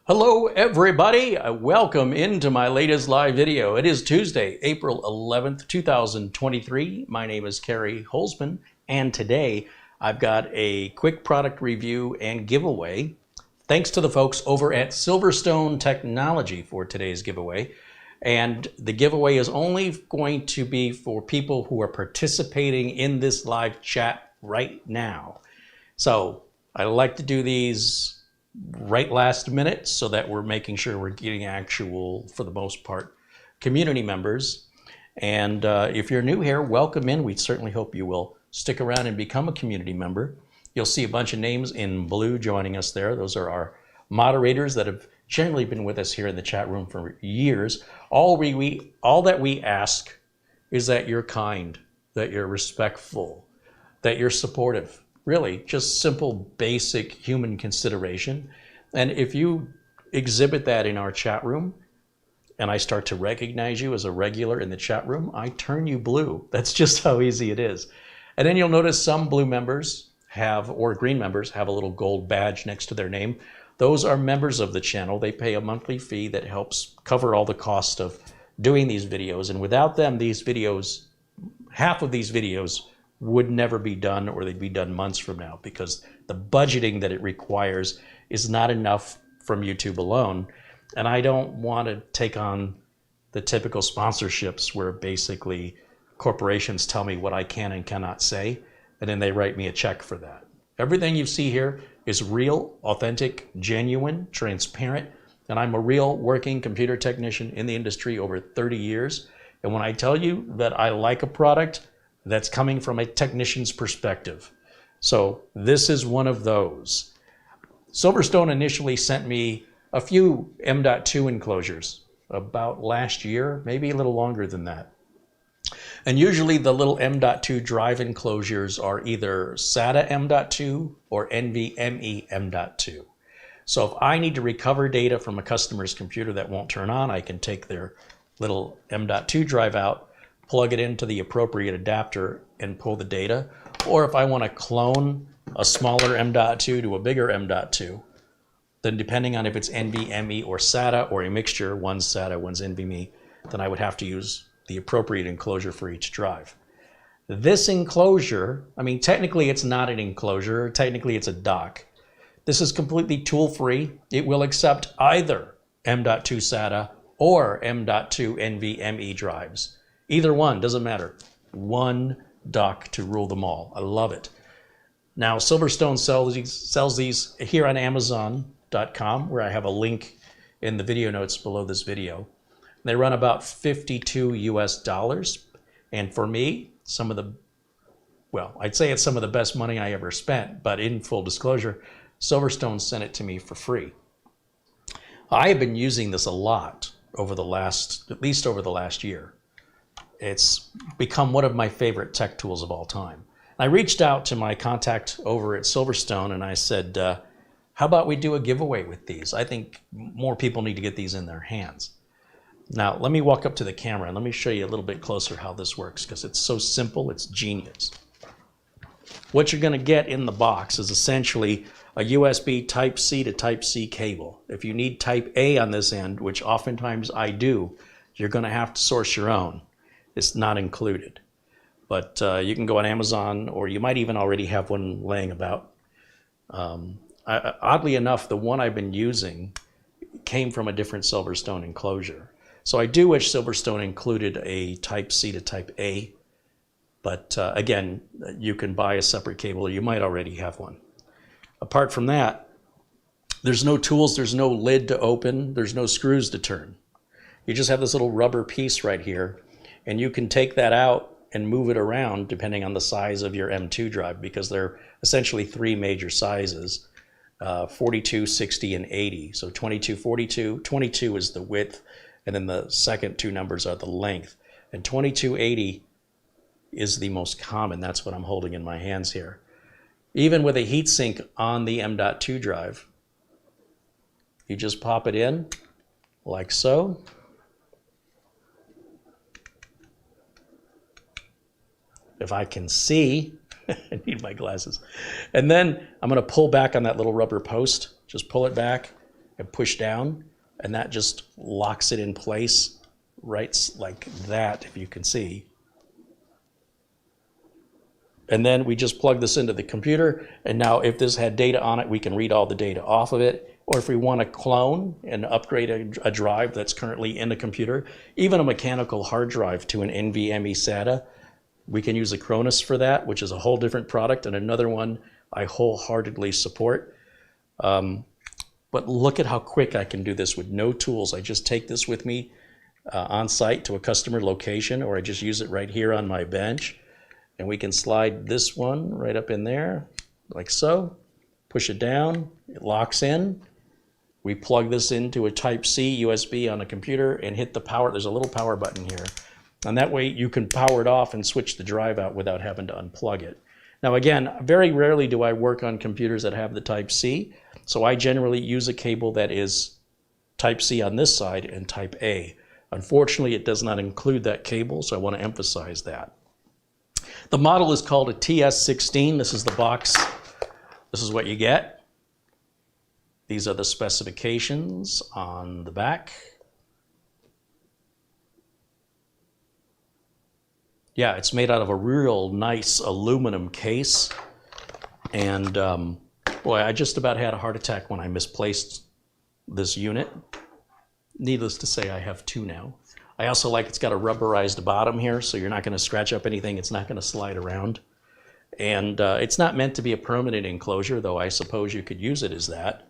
Hello everybody, welcome into my latest live video. It is Tuesday, April 11th, 2023. My name is Kerry Holzman, and today I've got a quick product review and giveaway. Thanks to the folks over at Silverstone Technology for today's giveaway. And the giveaway is only going to be for people who are participating in this live chat right now. So I like to do these right last minute so that we're making sure we're getting actual, for the most part, community members. And if you're new here, welcome in. We certainly hope you will stick around and become a community member. You'll see a bunch of names in blue joining us there. Those are our moderators that have generally been with us here in the chat room for years. All that we ask is that you're kind, that you're respectful, that you're supportive. Really, just simple, basic human consideration. And if you exhibit that in our chat room, and I start to recognize you as a regular in the chat room, I turn you blue. That's just how easy it is. And then you'll notice some blue members have, or green members, have a little gold badge next to their name. Those are members of the channel. They pay a monthly fee that helps cover all the cost of doing these videos. And without them, these videos, half of these videos would never be done, or they'd be done months from now, because the budgeting that it requires is not enough from YouTube alone. And I don't want to take on the typical sponsorships where basically corporations tell me what I can and cannot say, and then they write me a check for that. Everything you see here is real, authentic, genuine, transparent, and I'm a real working computer technician in the industry over 30 years. And when I tell you that I like a product, that's coming from a technician's perspective. So this is one of those. Silverstone initially sent me a few M.2 enclosures about last year, maybe a little longer than that. And usually the little M.2 drive enclosures are either SATA M.2 or NVMe M.2. So if I need to recover data from a customer's computer that won't turn on, I can take their little M.2 drive out, plug it into the appropriate adapter and pull the data. Or if I want to clone a smaller M.2 to a bigger M.2, then depending on if it's NVMe or SATA or a mixture, one's SATA, one's NVMe, then I would have to use the appropriate enclosure for each drive. This enclosure, I mean, technically it's not an enclosure, technically it's a dock. This is completely tool-free. It will accept either M.2 SATA or M.2 NVMe drives. Either one, doesn't matter. One dock to rule them all. I love it. Now, Silverstone sells these here on Amazon.com, where I have a link in the video notes below this video. They run about $52 US. And for me, I'd say it's some of the best money I ever spent, but in full disclosure, Silverstone sent it to me for free. I have been using this a lot over the last, at least over the last year. It's become one of my favorite tech tools of all time. I reached out to my contact over at Silverstone and I said, how about we do a giveaway with these? I think more people need to get these in their hands. Now, let me walk up to the camera and let me show you a little bit closer how this works, because it's so simple, it's genius. What you're going to get in the box is essentially a USB Type-C to Type-C cable. If you need Type A on this end, which oftentimes I do, you're going to have to source your own. It's not included, but you can go on Amazon, or you might even already have one laying about. Oddly enough, the one I've been using came from a different Silverstone enclosure. So I do wish Silverstone included a Type-C to Type-A, but again, you can buy a separate cable, or you might already have one. Apart from that, there's no tools, there's no lid to open, there's no screws to turn. You just have this little rubber piece right here, and you can take that out and move it around depending on the size of your M.2 drive, because they're essentially three major sizes, 42, 60, and 80. So 22, 42, 22 is the width, and then the second two numbers are the length. And 2280 is the most common. That's what I'm holding in my hands here. Even with a heatsink on the M.2 drive, you just pop it in like so. If I can see, I need my glasses. And then I'm going to pull back on that little rubber post, just pull it back, and push down, and that just locks it in place right like that, if you can see. And then we just plug this into the computer, and now if this had data on it, we can read all the data off of it. Or if we want to clone and upgrade a drive that's currently in the computer, even a mechanical hard drive to an NVMe SATA, we can use Acronis for that, which is a whole different product, and another one I wholeheartedly support. But look at how quick I can do this with no tools. I just take this with me on site to a customer location, or I just use it right here on my bench. And we can slide this one right up in there, like so. Push it down, it locks in. We plug this into a Type-C USB on a computer and hit the power. There's a little power button here. And that way you can power it off and switch the drive out without having to unplug it. Now again, very rarely do I work on computers that have the Type-C. So I generally use a cable that is Type-C on this side and Type-A. Unfortunately, it does not include that cable, so I want to emphasize that. The model is called a TS16. This is the box. This is what you get. These are the specifications on the back. Yeah, it's made out of a real nice aluminum case. And boy, I just about had a heart attack when I misplaced this unit. Needless to say, I have two now. I also like it's got a rubberized bottom here, so you're not going to scratch up anything. It's not going to slide around. And it's not meant to be a permanent enclosure, though I suppose you could use it as that.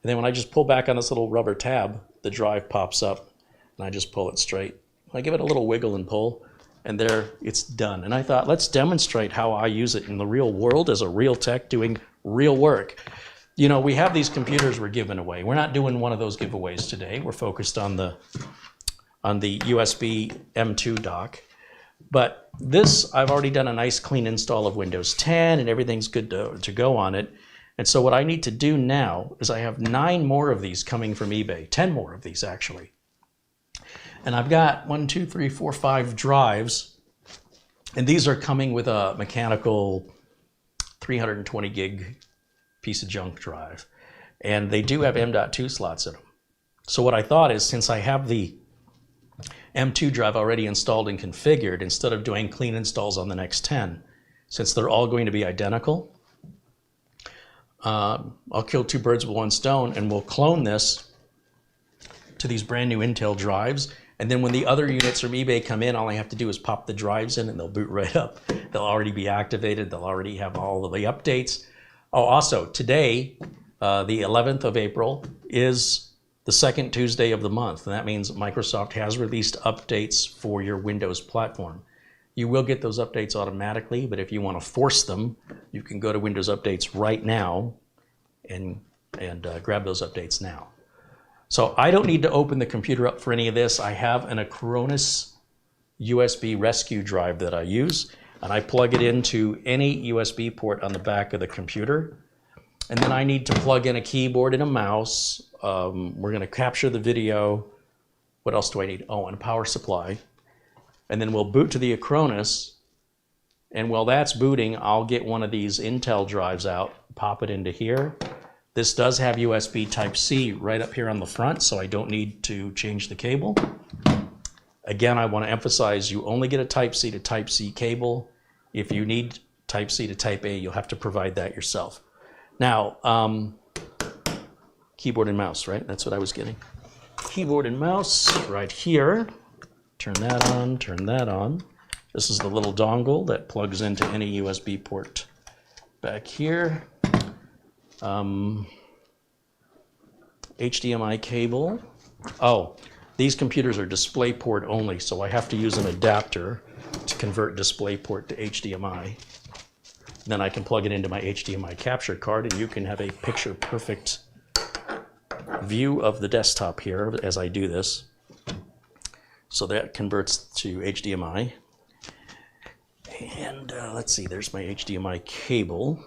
And then when I just pull back on this little rubber tab, the drive pops up, and I just pull it straight. I give it a little wiggle and pull, and there it's done. And I thought, let's demonstrate how I use it in the real world as a real tech doing real work. You know, we have these computers we're giving away. We're not doing one of those giveaways today. We're focused on the USB M2 dock. But this, I've already done a nice clean install of Windows 10, and everything's good to go on it. And so what I need to do now is I have 9 more of these coming from eBay, 10 more of these actually. And I've got 1, 2, 3, 4, 5 drives, and these are coming with a mechanical 320 gig piece of junk drive. And they do have M.2 slots in them. So what I thought is, since I have the M2 drive already installed and configured, instead of doing clean installs on the next 10, since they're all going to be identical, I'll kill 2 birds with 1 stone, and we'll clone this to these brand new Intel drives. And then when the other units from eBay come in, all I have to do is pop the drives in and they'll boot right up. They'll already be activated. They'll already have all of the updates. Oh, also today, the 11th of April, is the second Tuesday of the month. And that means Microsoft has released updates for your Windows platform. You will get those updates automatically, but if you want to force them, you can go to Windows Updates right now and grab those updates now. So I don't need to open the computer up for any of this. I have an Acronis USB rescue drive that I use, and I plug it into any USB port on the back of the computer. And then I need to plug in a keyboard and a mouse. We're going to capture the video. What else do I need? Oh, and a power supply. And then we'll boot to the Acronis. And while that's booting, I'll get one of these Intel drives out, pop it into here. This does have USB Type-C right up here on the front, so I don't need to change the cable. Again, I want to emphasize you only get a Type-C to Type-C cable. If you need Type-C to Type-A, you'll have to provide that yourself. Now, keyboard and mouse, right? That's what I was getting. Keyboard and mouse right here. Turn that on, turn that on. This is the little dongle that plugs into any USB port back here. HDMI cable. Oh, these computers are DisplayPort only, so I have to use an adapter to convert DisplayPort to HDMI. Then I can plug it into my HDMI capture card, and you can have a picture-perfect view of the desktop here as I do this. So that converts to HDMI. And let's see, there's my HDMI cable.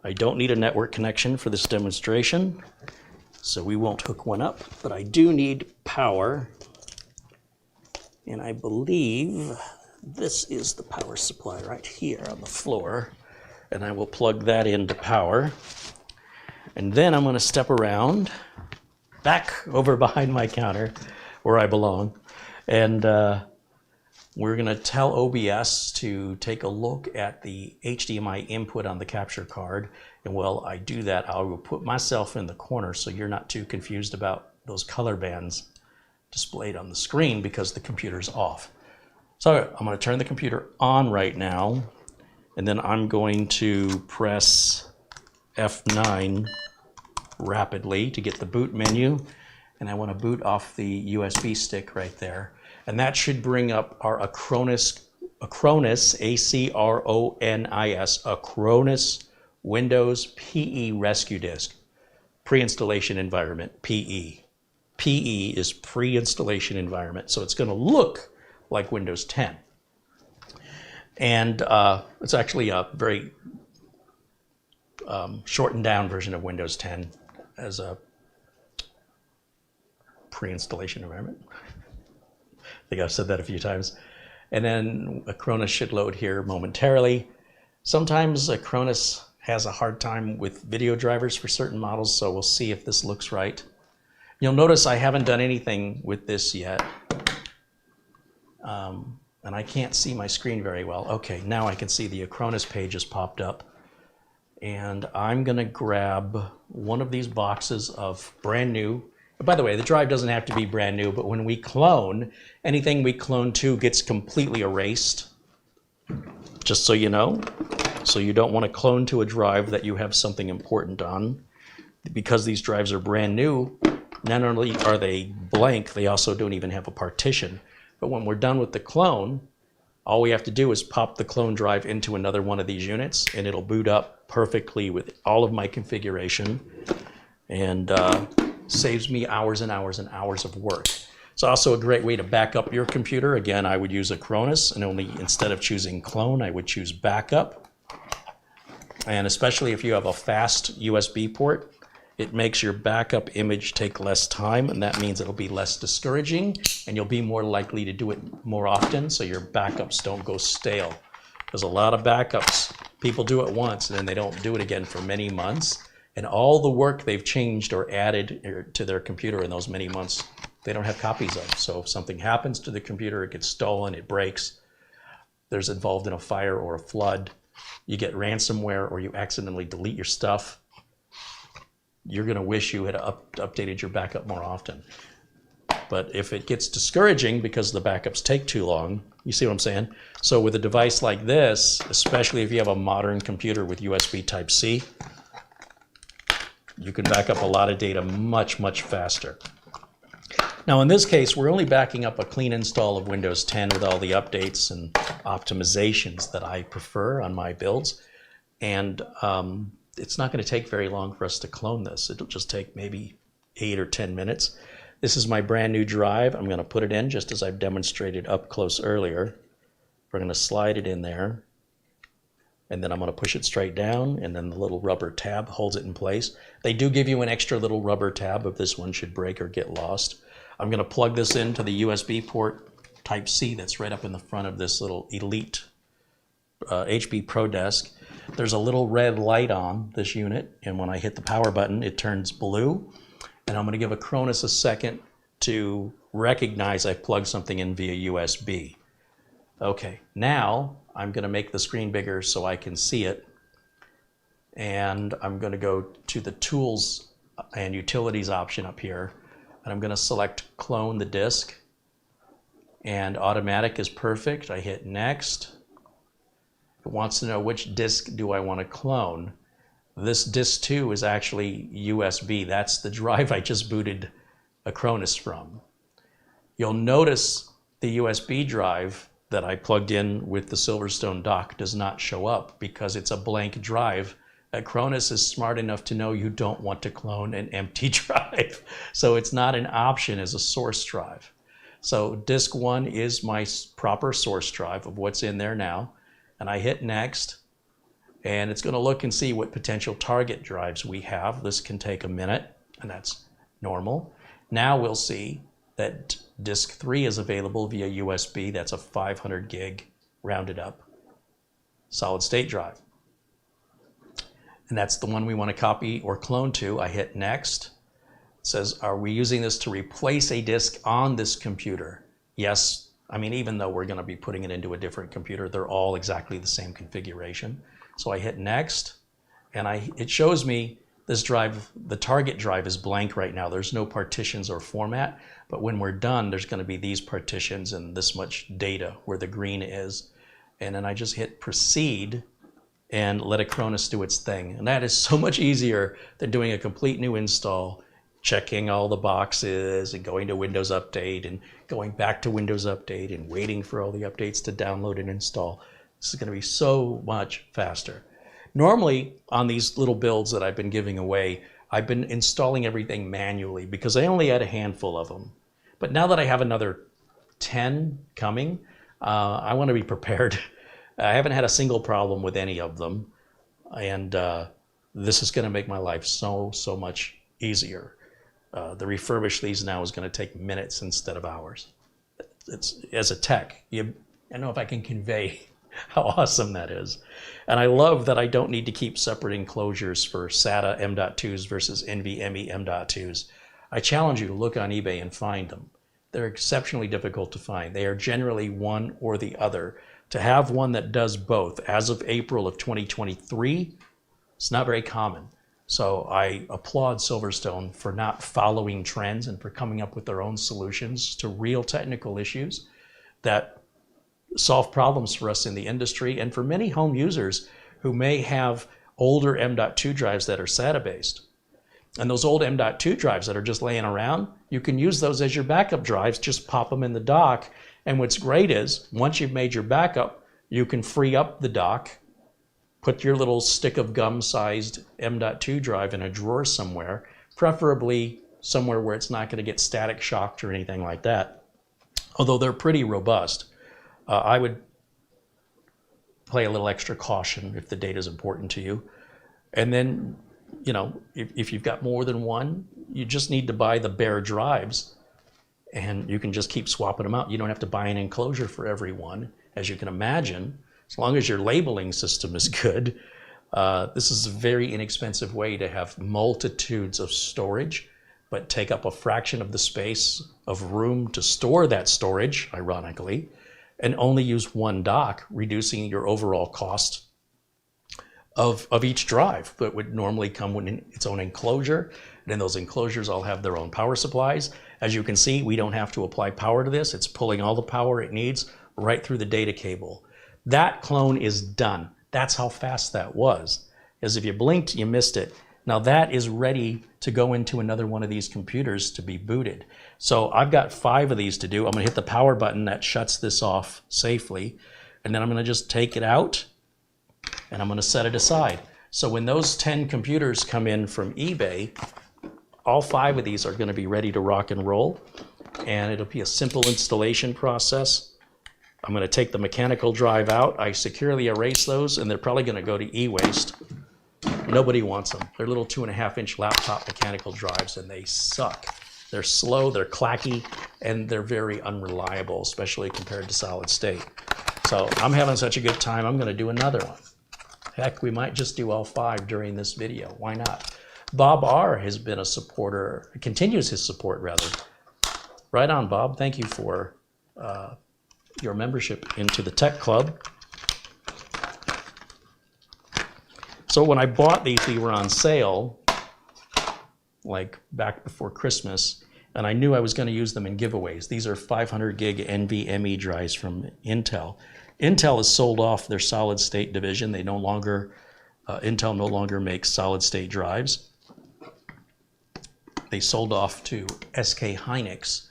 I don't need a network connection for this demonstration, so we won't hook one up, but I do need power. And I believe this is the power supply right here on the floor, and I will plug that into power. And then I'm going to step around back over behind my counter where I belong. And we're going to tell OBS to take a look at the HDMI input on the capture card. And while I do that, I will put myself in the corner so you're not too confused about those color bands displayed on the screen because the computer's off. So I'm going to turn the computer on right now, and then I'm going to press F9 rapidly to get the boot menu, and I want to boot off the USB stick right there. And that should bring up our Acronis, A-C-R-O-N-I-S, Acronis Windows PE Rescue Disk, pre-installation environment, PE. PE is pre-installation environment, so it's going to look like Windows 10. And it's actually a very shortened down version of Windows 10 as a pre-installation environment. I think I've said that a few times. And then Acronis should load here momentarily. Sometimes Acronis has a hard time with video drivers for certain models, so we'll see if this looks right. You'll notice I haven't done anything with this yet. And I can't see my screen very well. Okay, now I can see the Acronis page has popped up. And I'm going to grab one of these boxes of brand new. By the way, the drive doesn't have to be brand new, but when we clone, anything we clone to gets completely erased. Just so you know. So you don't want to clone to a drive that you have something important on. Because these drives are brand new, not only are they blank, they also don't even have a partition. But when we're done with the clone, all we have to do is pop the clone drive into another one of these units, and it'll boot up perfectly with all of my configuration, and saves me hours and hours and hours of work. It's also a great way to back up your computer. Again, I would use Acronis, and only instead of choosing clone, I would choose backup. And especially if you have a fast USB port, it makes your backup image take less time, and that means it'll be less discouraging, and you'll be more likely to do it more often so your backups don't go stale. There's a lot of backups. People do it once, and then they don't do it again for many months, and all the work they've changed or added to their computer in those many months, they don't have copies of. So if something happens to the computer, it gets stolen, it breaks, there's involved in a fire or a flood, you get ransomware, or you accidentally delete your stuff, you're going to wish you had updated your backup more often. But if it gets discouraging because the backups take too long, you see what I'm saying? So with a device like this, especially if you have a modern computer with USB Type-C, you can back up a lot of data much, much faster. Now in this case, we're only backing up a clean install of Windows 10 with all the updates and optimizations that I prefer on my builds. And it's not going to take very long for us to clone this. It'll just take maybe 8 or 10 minutes. This is my brand new drive. I'm going to put it in just as I've demonstrated up close earlier. We're going to slide it in there, and then I'm going to push it straight down, and then the little rubber tab holds it in place. They do give you an extra little rubber tab if this one should break or get lost. I'm going to plug this into the USB port Type-C that's right up in the front of this little Elite HP Pro Desk. There's a little red light on this unit, and when I hit the power button, it turns blue. And I'm going to give Acronis a second to recognize I've plugged something in via USB. Okay, now I'm going to make the screen bigger so I can see it. And I'm going to go to the Tools and Utilities option up here. And I'm going to select Clone the Disk. And Automatic is perfect. I hit Next. It wants to know which disk do I want to clone. This disk 2 is actually USB. That's the drive I just booted Acronis from. You'll notice the USB drive that I plugged in with the Silverstone dock does not show up because it's a blank drive. Acronis is smart enough to know you don't want to clone an empty drive. So it's not an option as a source drive. So disk 1 is my proper source drive of what's in there now. And I hit Next, and it's going to look and see what potential target drives we have. This can take a minute, and that's normal. Now we'll see that disk 3 is available via USB. That's a 500 gig rounded up solid state drive. and that's the one we want to copy or clone to. I hit next. It says, are we using this to replace a disk on this computer? Yes. I mean, even though we're going to be putting it into a different computer, they're all exactly the same configuration. So I hit next, and it shows me this drive, the target drive is blank right now. There's no partitions or format, but when we're done, there's going to be these partitions and this much data where the green is. And then I just hit proceed and let Acronis do its thing. And that is so much easier than doing a complete new install, checking all the boxes and going to Windows Update and going back to Windows Update and waiting for all the updates to download and install. This is going to be so much faster. Normally, on these little builds that I've been giving away, I've been installing everything manually because I only had a handful of them. But now that I have another 10 coming, I want to be prepared. I haven't had a single problem with any of them. And this is going to make my life so much easier. The refurbish these now is going to take minutes instead of hours. As a tech, I don't know if I can convey how awesome that is. And I love that I don't need to keep separate enclosures for SATA M.2s versus NVMe M.2s. I challenge you to look on eBay and find them. They're exceptionally difficult to find. They are generally one or the other. To have one that does both, as of April of 2023, it's not very common. So I applaud Silverstone for not following trends and for coming up with their own solutions to real technical issues that solve problems for us in the industry and for many home users who may have older M.2 drives that are SATA based. And those old M.2 drives that are just laying around, you can use those as your backup drives, just pop them in the dock. And what's great is, once you've made your backup, you can free up the dock, put your little stick of gum sized M.2 drive in a drawer somewhere, preferably somewhere where it's not going to get static shocked or anything like that. Although they're pretty robust. I would play a little extra caution if the data is important to you. And then, you know, if you've got more than one, you just need to buy the bare drives and you can just keep swapping them out. You don't have to buy an enclosure for every one, as you can imagine. As long as your labeling system is good, this is a very inexpensive way to have multitudes of storage, but take up a fraction of the space of room to store that storage, ironically, and only use one dock, reducing your overall cost of each drive that would normally come with its own enclosure. And then those enclosures all have their own power supplies. As you can see, we don't have to apply power to this. It's pulling all the power it needs right through the data cable. That clone is done. That's how fast that was. As if you blinked, you missed it. Now that is ready to go into another one of these computers to be booted. So I've got 5 of these to do. I'm going to hit the power button that shuts this off safely. And then I'm going to just take it out and I'm going to set it aside. So when those 10 computers come in from eBay, all 5 of these are going to be ready to rock and roll. And it'll be a simple installation process. I'm going to take the mechanical drive out. I securely erase those and they're probably going to go to e-waste. Nobody wants them. They're little 2.5-inch laptop mechanical drives and they suck. They're slow, they're clacky, and they're very unreliable, especially compared to solid state. So I'm having such a good time, I'm going to do another one. Heck, we might just do all 5 during this video. Why not? Bob R. has been a supporter, continues his support rather. Right on, Bob. Thank you for your membership into the Tech Club. So when I bought these, they were on sale, like back before Christmas, and I knew I was going to use them in giveaways. These are 500 gig NVMe drives from Intel. Intel has sold off their solid state division. They no longer, Intel no longer makes solid state drives. They sold off to SK Hynix,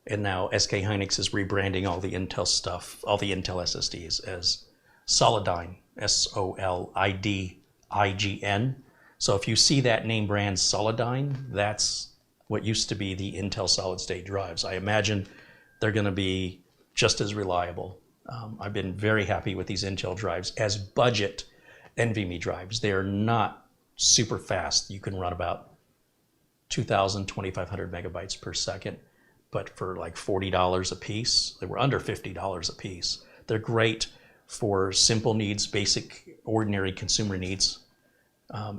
and now SK Hynix is rebranding all the Intel stuff, all the Intel SSDs as Solidigm, S-O-L-I-D-I-G-N. So if you see that name brand Solidigm, that's what used to be the Intel solid state drives. I imagine they're going to be just as reliable. I've been very happy with these Intel drives as budget NVMe drives. They are not super fast. You can run about 2,000, 2,500 megabytes per second, but for like $40 a piece, they were under $50 a piece. They're great for simple needs, basic, ordinary consumer needs.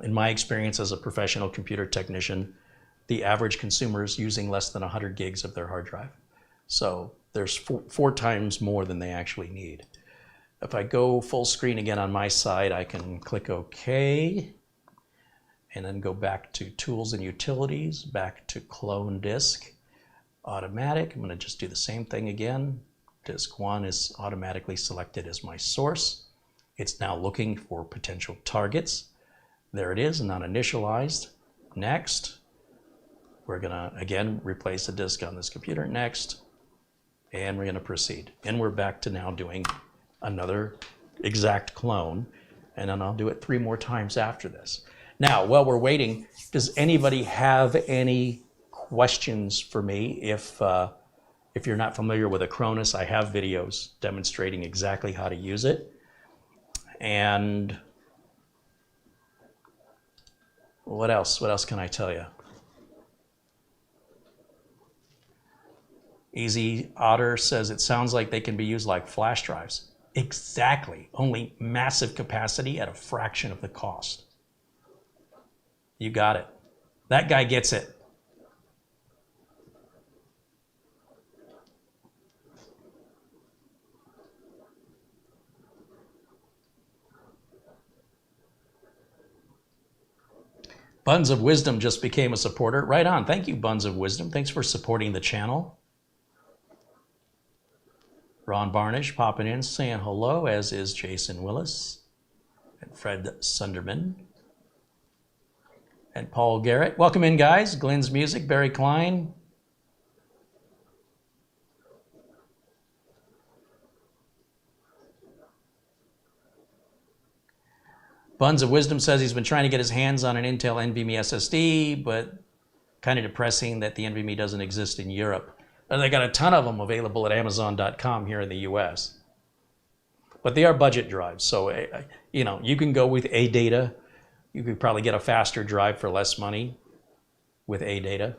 In my experience as a professional computer technician, the average consumer is using less than 100 gigs of their hard drive. So there's four times more than they actually need. If I go full screen again on my side, I can click OK, and then go back to Tools and Utilities, back to Clone Disk, Automatic. I'm going to just do the same thing again. Disk 1 is automatically selected as my source. It's now looking for potential targets. There it is, not initialized. Next. We're going to, again, replace a disk on this computer. Next. And we're going to proceed. And we're back to now doing another exact clone. And then I'll do it 3 more times after this. Now, while we're waiting, does anybody have any questions for me? If you're not familiar with Acronis, I have videos demonstrating exactly how to use it. And what else? What else can I tell you? Easy Otter says it sounds like they can be used like flash drives. Exactly. Only massive capacity at a fraction of the cost. You got it. That guy gets it. Buns of Wisdom just became a supporter. Right on. Thank you, Buns of Wisdom. Thanks for supporting the channel. Ron Barnish popping in, saying hello, as is Jason Willis and Fred Sunderman and Paul Garrett. Welcome in, guys. Glenn's Music, Barry Klein. Buns of Wisdom says he's been trying to get his hands on an Intel NVMe SSD, but kind of depressing that the NVMe doesn't exist in Europe. And they got a ton of them available at Amazon.com here in the US. But they are budget drives, so you know, you can go with ADATA. You could probably get a faster drive for less money with ADATA.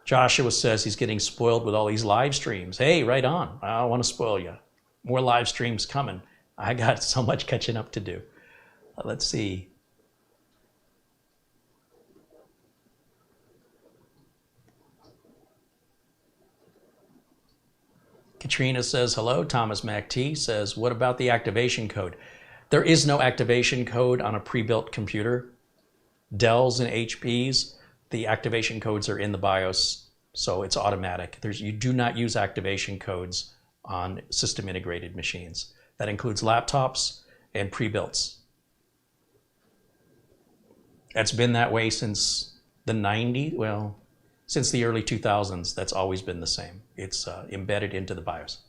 Joshua says he's getting spoiled with all these live streams. Hey, right on. I don't want to spoil you. More live streams coming. I got so much catching up to do. Let's see. Katrina says hello. Thomas MacT says, what about the activation code? There is no activation code on a pre-built computer. Dells and HPs, the activation codes are in the BIOS, so it's automatic. You do not use activation codes on system integrated machines. That includes laptops and pre-builts. That's been that way since the 90s, well, since the early 2000s, that's always been the same. It's embedded into the BIOS.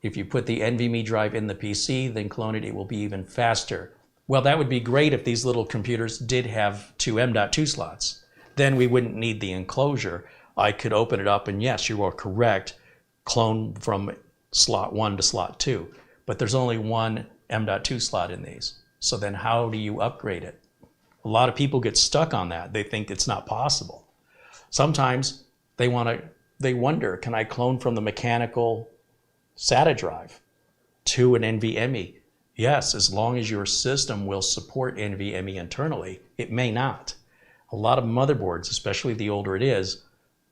If you put the NVMe drive in the PC, then clone it, it will be even faster. Well, that would be great if these little computers did have 2 M.2 slots. Then we wouldn't need the enclosure. I could open it up and yes, you are correct, clone from slot 1 to slot 2. But there's only one M.2 slot in these. So then how do you upgrade it? A lot of people get stuck on that. They think it's not possible. Sometimes they wonder, can I clone from the mechanical SATA drive to an NVMe? Yes, as long as your system will support NVMe internally. It may not. A lot of motherboards, especially the older it is,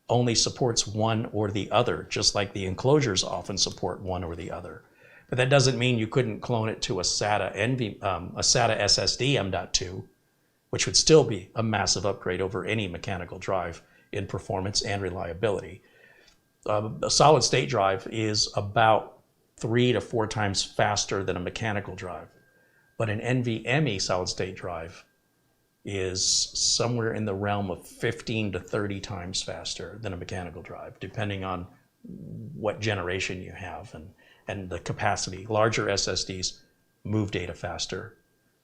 only supports one or the other, just like the enclosures often support one or the other. But that doesn't mean you couldn't clone it to a SATA SSD M.2, which would still be a massive upgrade over any mechanical drive in performance and reliability. A solid state drive is about 3 to 4 times faster than a mechanical drive. But an NVMe solid state drive is somewhere in the realm of 15 to 30 times faster than a mechanical drive, depending on what generation you have and the capacity. Larger SSDs move data faster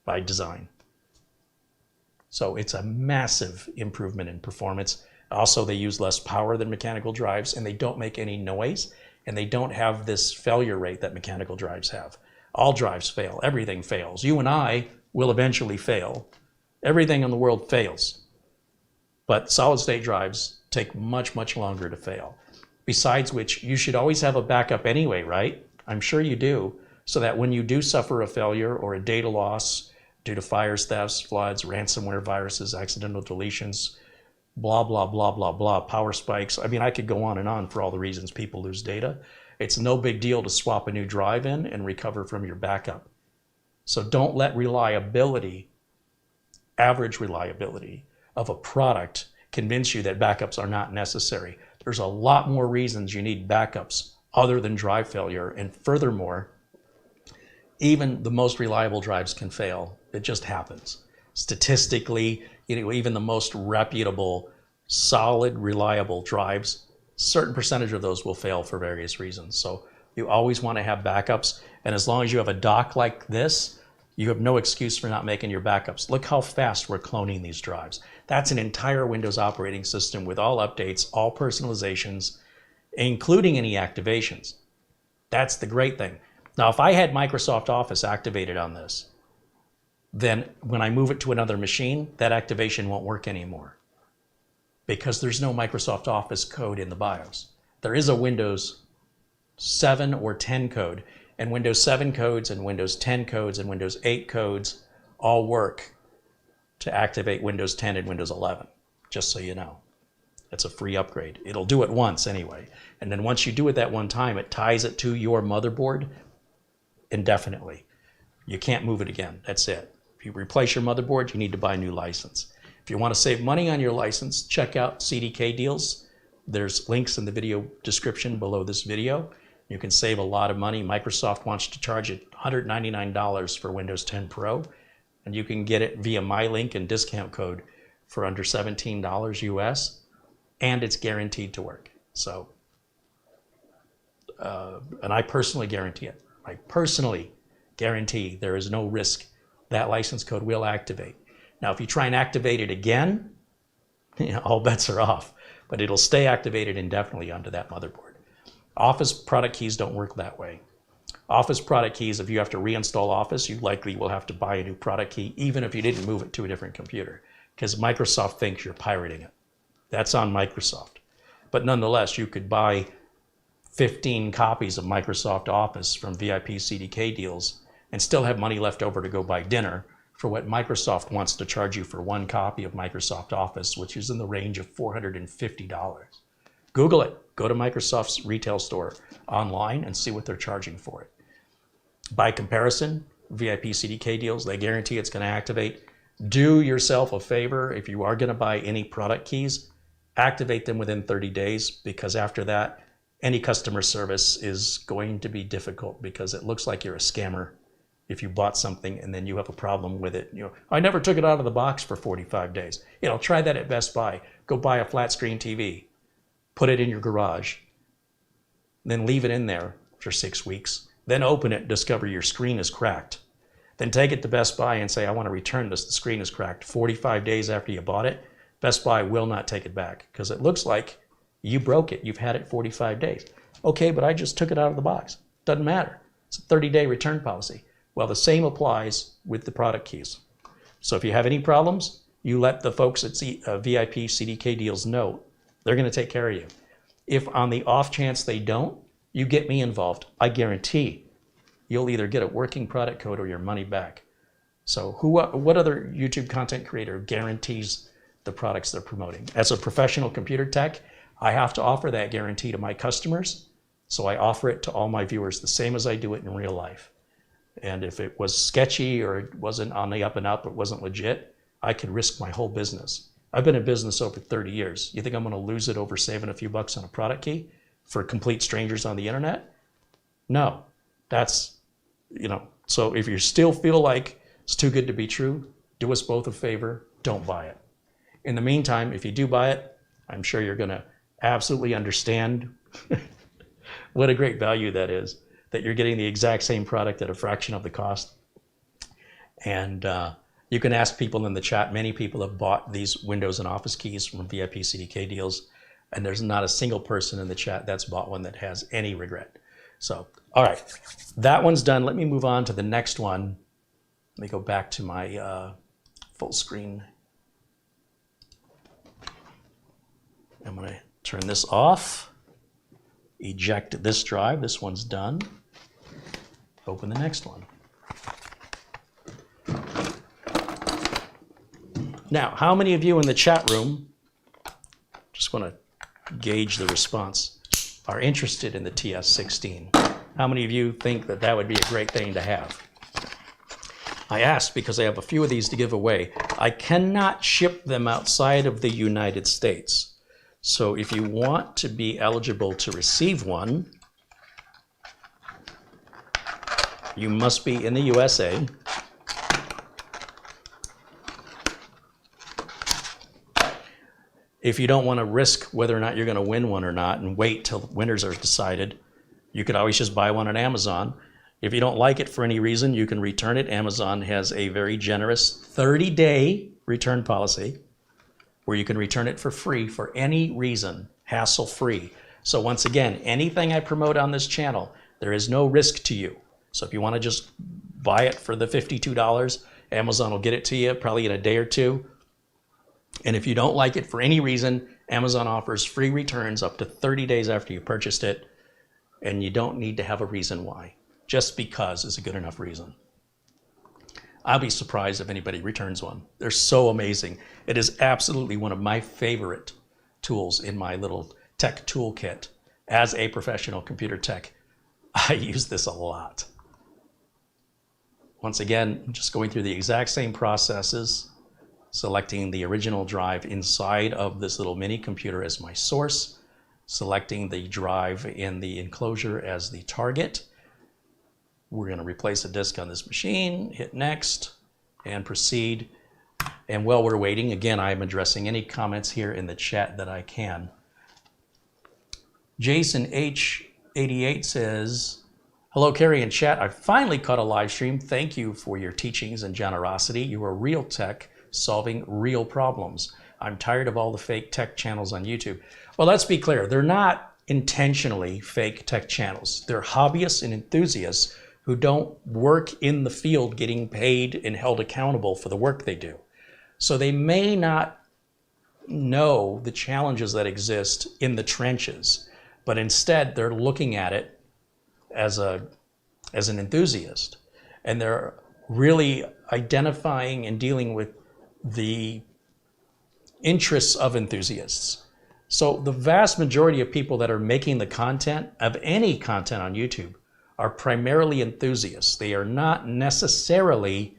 by design. So it's a massive improvement in performance. Also, they use less power than mechanical drives, and they don't make any noise, and they don't have this failure rate that mechanical drives have. All drives fail. Everything fails. You and I will eventually fail. Everything in the world fails. But solid-state drives take much, much longer to fail. Besides which, you should always have a backup anyway, right? I'm sure you do, so that when you do suffer a failure or a data loss due to fires, thefts, floods, ransomware viruses, accidental deletions, blah, blah, blah, blah, blah, power spikes. I mean, I could go on and on for all the reasons people lose data. It's no big deal to swap a new drive in and recover from your backup. So don't let reliability, average reliability of a product convince you that backups are not necessary. There's a lot more reasons you need backups other than drive failure. And furthermore, even the most reliable drives can fail. It just happens. Statistically, even the most reputable, solid, reliable drives, certain percentage of those will fail for various reasons. So you always want to have backups. And as long as you have a dock like this, you have no excuse for not making your backups. Look how fast we're cloning these drives. That's an entire Windows operating system with all updates, all personalizations, including any activations. That's the great thing. Now, if I had Microsoft Office activated on this, then when I move it to another machine, that activation won't work anymore because there's no Microsoft Office code in the BIOS. There is a Windows 7 or 10 code, and Windows 7 codes and Windows 10 codes and Windows 8 codes all work to activate Windows 10 and Windows 11, just so you know. It's a free upgrade. It'll do it once anyway. And then once you do it that one time, it ties it to your motherboard indefinitely. You can't move it again. That's it. If you replace your motherboard, you need to buy a new license. If you want to save money on your license, check out CDK deals. There's links in the video description below this video. You can save a lot of money. Microsoft wants to charge you $199 for Windows 10 Pro, and you can get it via my link and discount code for under $17 US, and it's guaranteed to work. So, and I personally guarantee it. I personally guarantee there is no risk that license code will activate. Now, if you try and activate it again, all bets are off, but it'll stay activated indefinitely onto that motherboard. Office product keys don't work that way. Office product keys, if you have to reinstall Office, you likely will have to buy a new product key, even if you didn't move it to a different computer, because Microsoft thinks you're pirating it. That's on Microsoft. But nonetheless, you could buy 15 copies of Microsoft Office from VIP CDK deals and still have money left over to go buy dinner for what Microsoft wants to charge you for one copy of Microsoft Office, which is in the range of $450. Google it. Go to Microsoft's retail store online and see what they're charging for it. By comparison, VIP CDK deals, they guarantee it's going to activate. Do yourself a favor. If you are going to buy any product keys, activate them within 30 days, because after that, any customer service is going to be difficult because it looks like you're a scammer if you bought something and then you have a problem with it. I never took it out of the box for 45 days. Try that at Best Buy. Go buy a flat screen TV. Put it in your garage, then leave it in there for 6 weeks, then open it, discover your screen is cracked. Then take it to Best Buy and say, I want to return this, the screen is cracked. 45 days after you bought it, Best Buy will not take it back because it looks like you broke it. You've had it 45 days. Okay, but I just took it out of the box. Doesn't matter. It's a 30-day return policy. Well, the same applies with the product keys. So if you have any problems, you let the folks at VIP CDK deals know. They're going to take care of you. If on the off chance they don't, you get me involved. I guarantee you'll either get a working product code or your money back. So what other YouTube content creator guarantees the products they're promoting? As a professional computer tech, I have to offer that guarantee to my customers. So I offer it to all my viewers the same as I do it in real life. And if it was sketchy or it wasn't on the up and up, it wasn't legit, I could risk my whole business. I've been in business over 30 years. You think I'm going to lose it over saving a few bucks on a product key for complete strangers on the internet? No. That's, so if you still feel like it's too good to be true, do us both a favor, don't buy it. In the meantime, if you do buy it, I'm sure you're going to absolutely understand what a great value that is, that you're getting the exact same product at a fraction of the cost. And you can ask people in the chat. Many people have bought these Windows and Office keys from VIP CDK deals, and there's not a single person in the chat that's bought one that has any regret. So, all right, that one's done. Let me move on to the next one. Let me go back to my full screen. I'm going to turn this off. eject this drive. This one's done. Open the next one. Now, how many of you in the chat room, just want to gauge the response, are interested in the TS16? How many of you think that that would be a great thing to have? I asked because I have a few of these to give away. I cannot ship them outside of the United States. So if you want to be eligible to receive one, you must be in the USA. If you don't want to risk whether or not you're going to win one or not and wait till winners are decided, you could always just buy one on Amazon. If you don't like it for any reason, you can return it. Amazon has a very generous 30-day return policy where you can return it for free for any reason, hassle-free. So once again, anything I promote on this channel, there is no risk to you. So if you want to just buy it for the $52, Amazon will get it to you probably in a day or two. And if you don't like it for any reason, Amazon offers free returns up to 30 days after you purchased it, and you don't need to have a reason why. Just because is a good enough reason. I'll be surprised if anybody returns one. They're so amazing. It is absolutely one of my favorite tools in my little tech toolkit. As a professional computer tech, I use this a lot. Once again, I'm just going through the exact same processes, selecting the original drive inside of this little mini computer as my source, selecting the drive in the enclosure as the target. We're going to replace a disk on this machine, hit next, and proceed. And while we're waiting, again, I'm addressing any comments here in the chat that I can. Jason H88 says, hello, Carrie and chat. I finally caught a live stream. Thank you for your teachings and generosity. You are real tech solving real problems. I'm tired of all the fake tech channels on YouTube. Well, let's be clear. They're not intentionally fake tech channels. They're hobbyists and enthusiasts who don't work in the field getting paid and held accountable for the work they do. So they may not know the challenges that exist in the trenches, but instead they're looking at it as an enthusiast. And they're really identifying and dealing with the interests of enthusiasts. So the vast majority of people that are making the content, of any content on YouTube, are primarily enthusiasts. They are not necessarily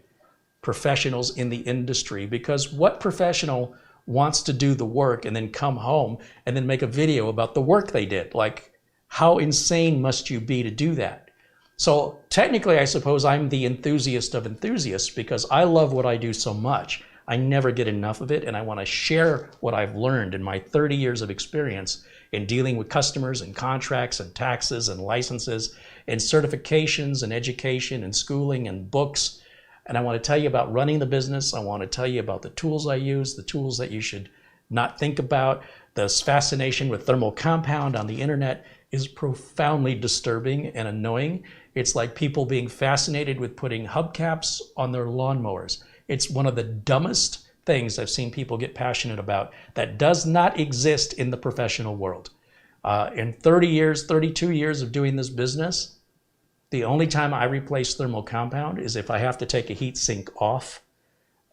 professionals in the industry, because what professional wants to do the work and then come home and then make a video about the work they did? Like, how insane must you be to do that? So technically, I suppose I'm the enthusiast of enthusiasts because I love what I do so much. I never get enough of it, and I want to share what I've learned in my 30 years of experience in dealing with customers and contracts and taxes and licenses and certifications and education and schooling and books. And I want to tell you about running the business. I want to tell you about the tools I use, the tools that you should not think about. This fascination with thermal compound on the internet is profoundly disturbing and annoying. It's like people being fascinated with putting hubcaps on their lawnmowers. It's one of the dumbest things I've seen people get passionate about that does not exist in the professional world. In 30 years, 32 years of doing this business, the only time I replace thermal compound is if I have to take a heat sink off.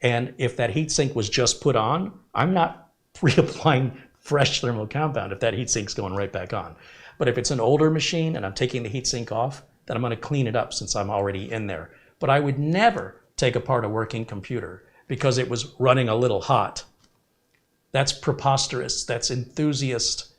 And if that heat sink was just put on, I'm not reapplying fresh thermal compound if that heat sink's going right back on. But if it's an older machine and I'm taking the heat sink off, then I'm going to clean it up since I'm already in there. But I would never take apart a working computer because it was running a little hot. That's preposterous. That's enthusiast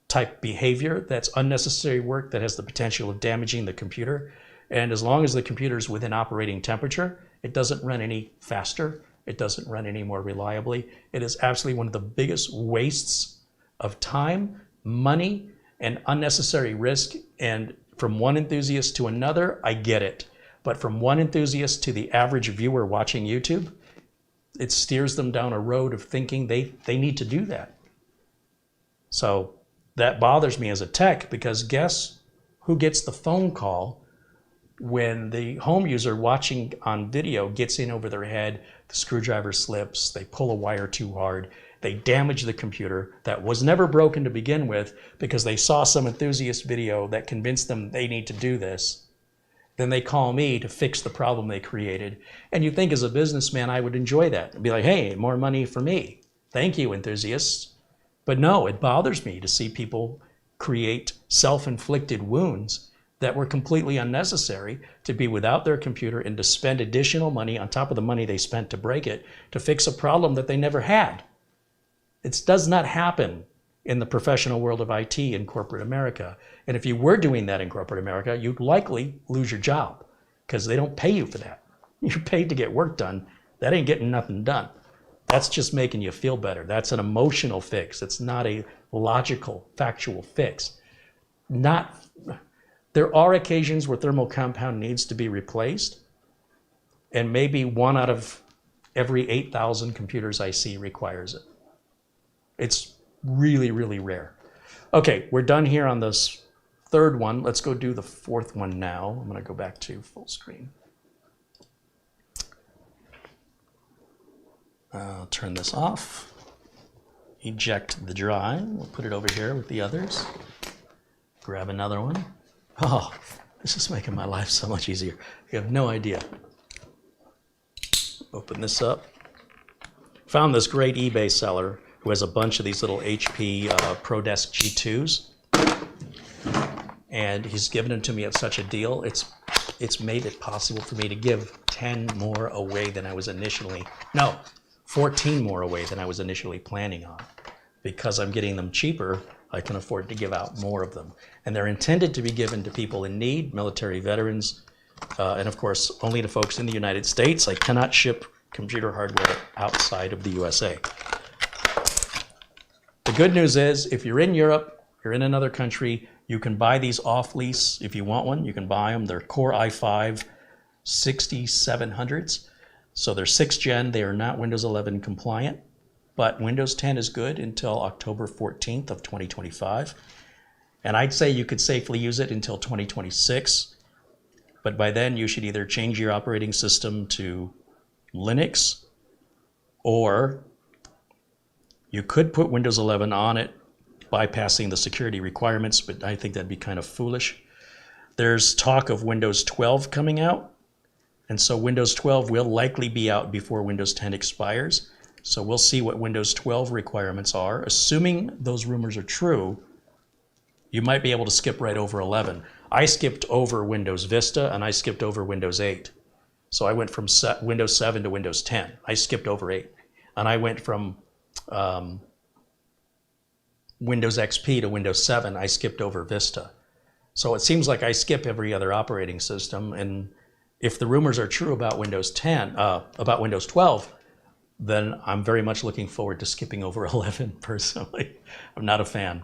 type behavior. That's unnecessary work that has the potential of damaging the computer. And as long as the computer is within operating temperature, it doesn't run any faster. It doesn't run any more reliably. It is absolutely one of the biggest wastes of time, money, and unnecessary risk. And from one enthusiast to another, I get it. But from one enthusiast to the average viewer watching YouTube, it steers them down a road of thinking they need to do that. So that bothers me as a tech, because guess who gets the phone call when the home user watching on video gets in over their head, the screwdriver slips, they pull a wire too hard, They damage the computer that was never broken to begin with because they saw some enthusiast video that convinced them they need to do this. Then they call me to fix the problem they created. And you think as a businessman, I would enjoy that and be like, hey, more money for me. Thank you, enthusiasts. But no, it bothers me to see people create self-inflicted wounds that were completely unnecessary, to be without their computer and to spend additional money on top of the money they spent to break it to fix a problem that they never had. It does not happen in the professional world of IT in corporate America. And if you were doing that in corporate America, you'd likely lose your job because they don't pay you for that. You're paid to get work done. That ain't getting nothing done. That's just making you feel better. That's an emotional fix. It's not a logical, factual fix. There are occasions where thermal compound needs to be replaced, and maybe 1 out of every 8,000 computers I see requires it. It's really, really rare. Okay, we're done here on this third one. Let's go do the fourth one now. I'm going to go back to full screen. I'll turn this off. Eject the drive. We'll put it over here with the others. Grab another one. Oh, this is making my life so much easier. You have no idea. Open this up. Found this great eBay seller who has a bunch of these little HP ProDesk G2s. And he's given them to me at such a deal. It's made it possible for me to give 10 more away than I was initially, no, 14 more away than I was initially planning on. Because I'm getting them cheaper, I can afford to give out more of them. And they're intended to be given to people in need, military veterans, and of course, only to folks in the United States. I cannot ship computer hardware outside of the USA. The good news is, if you're in Europe, you're in another country, you can buy these off lease. If you want one, you can buy them. They're Core i5 6700s. So they're 6th gen. They are not Windows 11 compliant, but Windows 10 is good until October 14th of 2025. And I'd say you could safely use it until 2026. But by then, you should either change your operating system to Linux, or you could put Windows 11 on it, bypassing the security requirements, but I think that'd be kind of foolish. There's talk of Windows 12 coming out, and so Windows 12 will likely be out before Windows 10 expires. So we'll see what Windows 12 requirements are. Assuming those rumors are true, you might be able to skip right over 11. I skipped over Windows Vista, and I skipped over Windows 8. So I went from Windows 7 to Windows 10. I skipped over 8. And I went from Windows XP to Windows 7. I skipped over Vista. So it seems like I skip every other operating system. And if the rumors are true about Windows 10, about Windows 12, then I'm very much looking forward to skipping over 11 personally. I'm not a fan.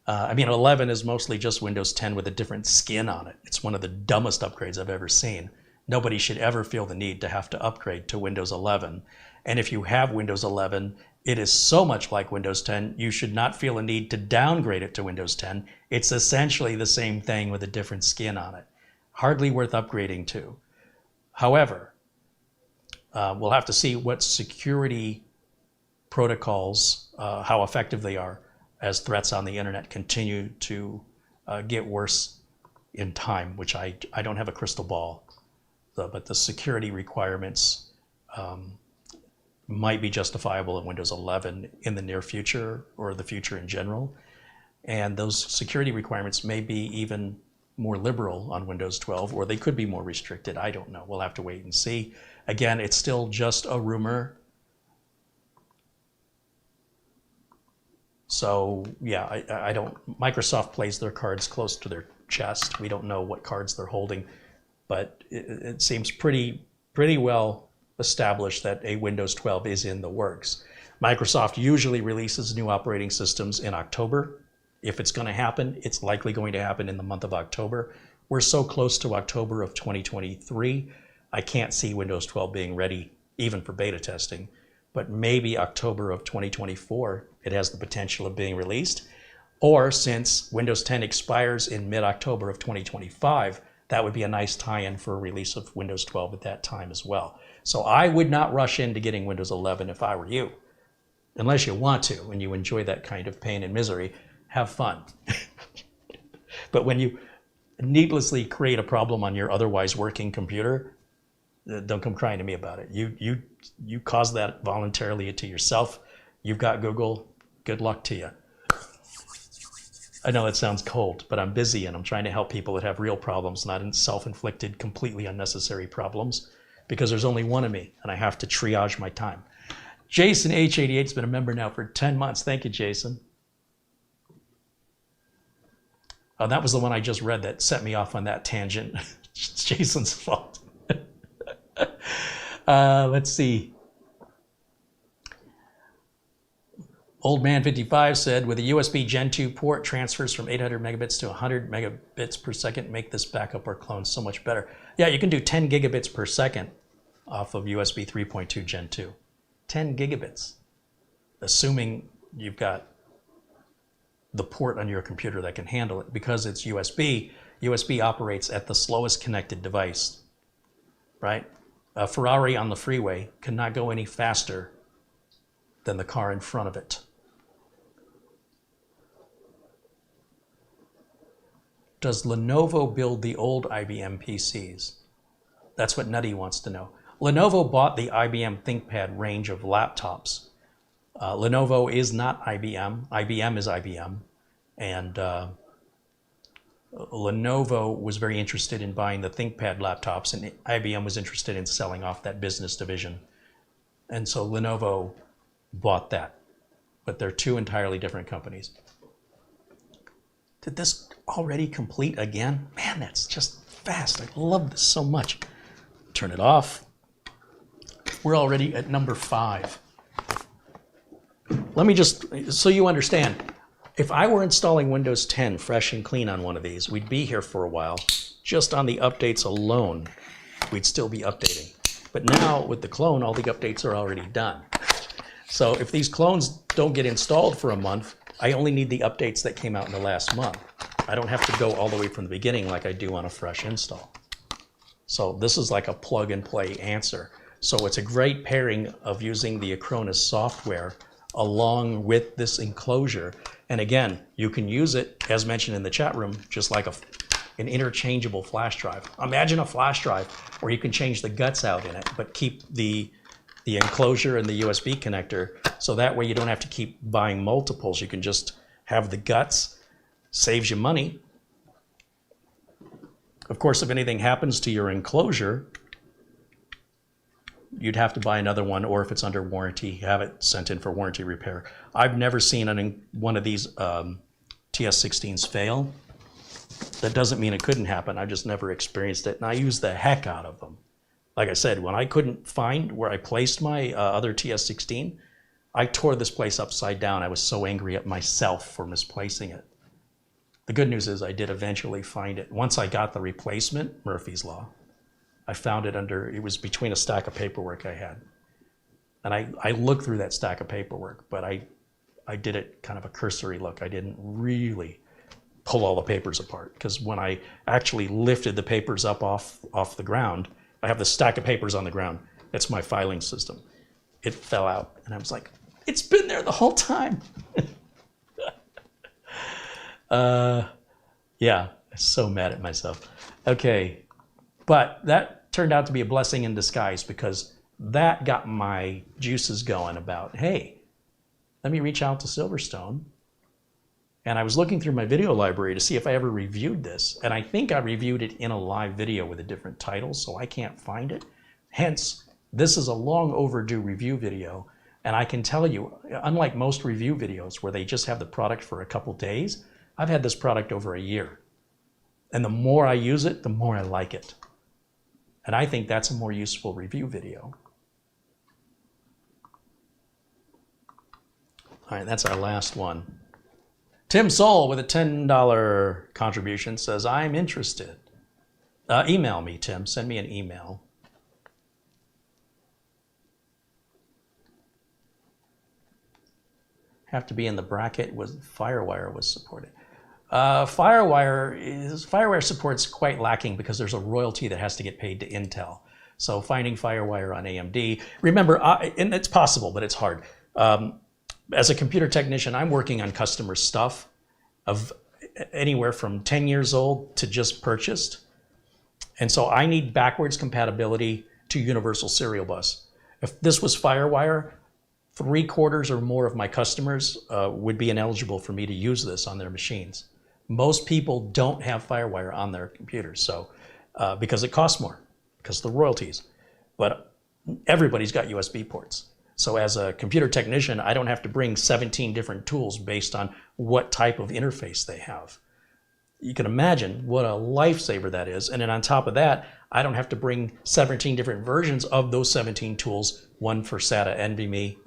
I mean, 11 is mostly just Windows 10 with a different skin on it. It's one of the dumbest upgrades I've ever seen. Nobody should ever feel the need to have to upgrade to Windows 11. And if you have Windows 11, it is so much like Windows 10, you should not feel a need to downgrade it to Windows 10. It's essentially the same thing with a different skin on it. Hardly worth upgrading to. However, we'll have to see what security protocols, how effective they are, as threats on the internet continue to get worse in time, which I don't have a crystal ball. But the security requirements might be justifiable in Windows 11 in the near future, or the future in general. And those security requirements may be even more liberal on Windows 12, or they could be more restricted. I don't know. We'll have to wait and see. Again, it's still just a rumor. So yeah, I don't, Microsoft plays their cards close to their chest. We don't know what cards they're holding, but it seems pretty well established that a Windows 12 is in the works. Microsoft usually releases new operating systems in October. If it's going to happen, it's likely going to happen in the month of October. We're so close to October of 2023, I can't see Windows 12 being ready even for beta testing, but maybe October of 2024, it has the potential of being released. Or since Windows 10 expires in mid-October of 2025, that would be a nice tie-in for a release of Windows 12 at that time as well. So I would not rush into getting Windows 11 if I were you. unless you want to and you enjoy that kind of pain and misery, have fun. But when you needlessly create a problem on your otherwise working computer, don't come crying to me about it. You caused that voluntarily to yourself. You've got Google. Good luck to you. I know that sounds cold, but I'm busy and I'm trying to help people that have real problems, not self-inflicted, completely unnecessary problems, because there's only one of me and I have to triage my time. Jason H88's been a member now for 10 months. Thank you, Jason. Oh, that was the one I just read that set me off on that tangent. It's Jason's fault. Let's see. Old Man 55 said, with a USB Gen 2 port, transfers from 800 megabits to 100 megabits per second make this backup or clone so much better. Yeah, you can do 10 gigabits per second off of USB 3.2 Gen 2. 10 gigabits, assuming you've got the port on your computer that can handle it. Because it's USB, USB operates at the slowest connected device, right? A Ferrari on the freeway cannot go any faster than the car in front of it. Does Lenovo build the old IBM PCs? That's what Nutty wants to know. Lenovo bought the IBM ThinkPad range of laptops. Lenovo is not IBM. IBM is IBM. And Lenovo was very interested in buying the ThinkPad laptops, and IBM was interested in selling off that business division. And so Lenovo bought that. But they're two entirely different companies. Did this already complete again? Man, that's just fast. I love this so much. Turn it off. We're already at number 5. Let me just, so you understand, if I were installing Windows 10 fresh and clean on one of these, we'd be here for a while. Just on the updates alone, we'd still be updating. But now with the clone, all the updates are already done. So if these clones don't get installed for a month, I only need the updates that came out in the last month. I don't have to go all the way from the beginning like I do on a fresh install. So this is like a plug and play answer. So it's a great pairing of using the Acronis software along with this enclosure. And again, you can use it, as mentioned in the chat room, just like an interchangeable flash drive. Imagine a flash drive where you can change the guts out in it, but keep the enclosure and the USB connector, so that way you don't have to keep buying multiples. You can just have the guts, saves you money. Of course, if anything happens to your enclosure, you'd have to buy another one, or if it's under warranty, have it sent in for warranty repair. I've never seen one of these TS16s fail. That doesn't mean it couldn't happen. I've just never experienced it, and I use the heck out of them. Like I said, when I couldn't find where I placed my other TS16, I tore this place upside down. I was so angry at myself for misplacing it. The good news is I did eventually find it. Once I got the replacement, Murphy's Law, I found it it was between a stack of paperwork I had. And I looked through that stack of paperwork, but I did it kind of a cursory look. I didn't really pull all the papers apart, because when I actually lifted the papers up off the ground, I have the stack of papers on the ground. It's my filing system. It fell out, and I was like, it's been there the whole time. Yeah, I'm so mad at myself. Okay, but that turned out to be a blessing in disguise, because that got my juices going about, hey, let me reach out to Silverstone. And I was looking through my video library to see if I ever reviewed this. And I think I reviewed it in a live video with a different title, so I can't find it. Hence, this is a long overdue review video. And I can tell you, unlike most review videos where they just have the product for a couple days, I've had this product over a year. And the more I use it, the more I like it. And I think that's a more useful review video. All right, that's our last one. Tim Soul with a $10 contribution says, I'm interested. Email me, Tim. Send me an email. Have to be in the bracket. Firewire was supported. Firewire support's quite lacking because there's a royalty that has to get paid to Intel. So finding Firewire on AMD, remember, and it's possible, but it's hard. as a computer technician, I'm working on customer stuff of anywhere from 10 years old to just purchased. And so I need backwards compatibility to universal serial bus. If this was FireWire, 3/4 or more of my customers would be ineligible for me to use this on their machines. Most people don't have FireWire on their computers, so because it costs more, because of the royalties. But everybody's got USB ports. So as a computer technician, I don't have to bring 17 different tools based on what type of interface they have. You can imagine what a lifesaver that is. And then on top of that, I don't have to bring 17 different versions of those 17 tools, one for SATA NVMe,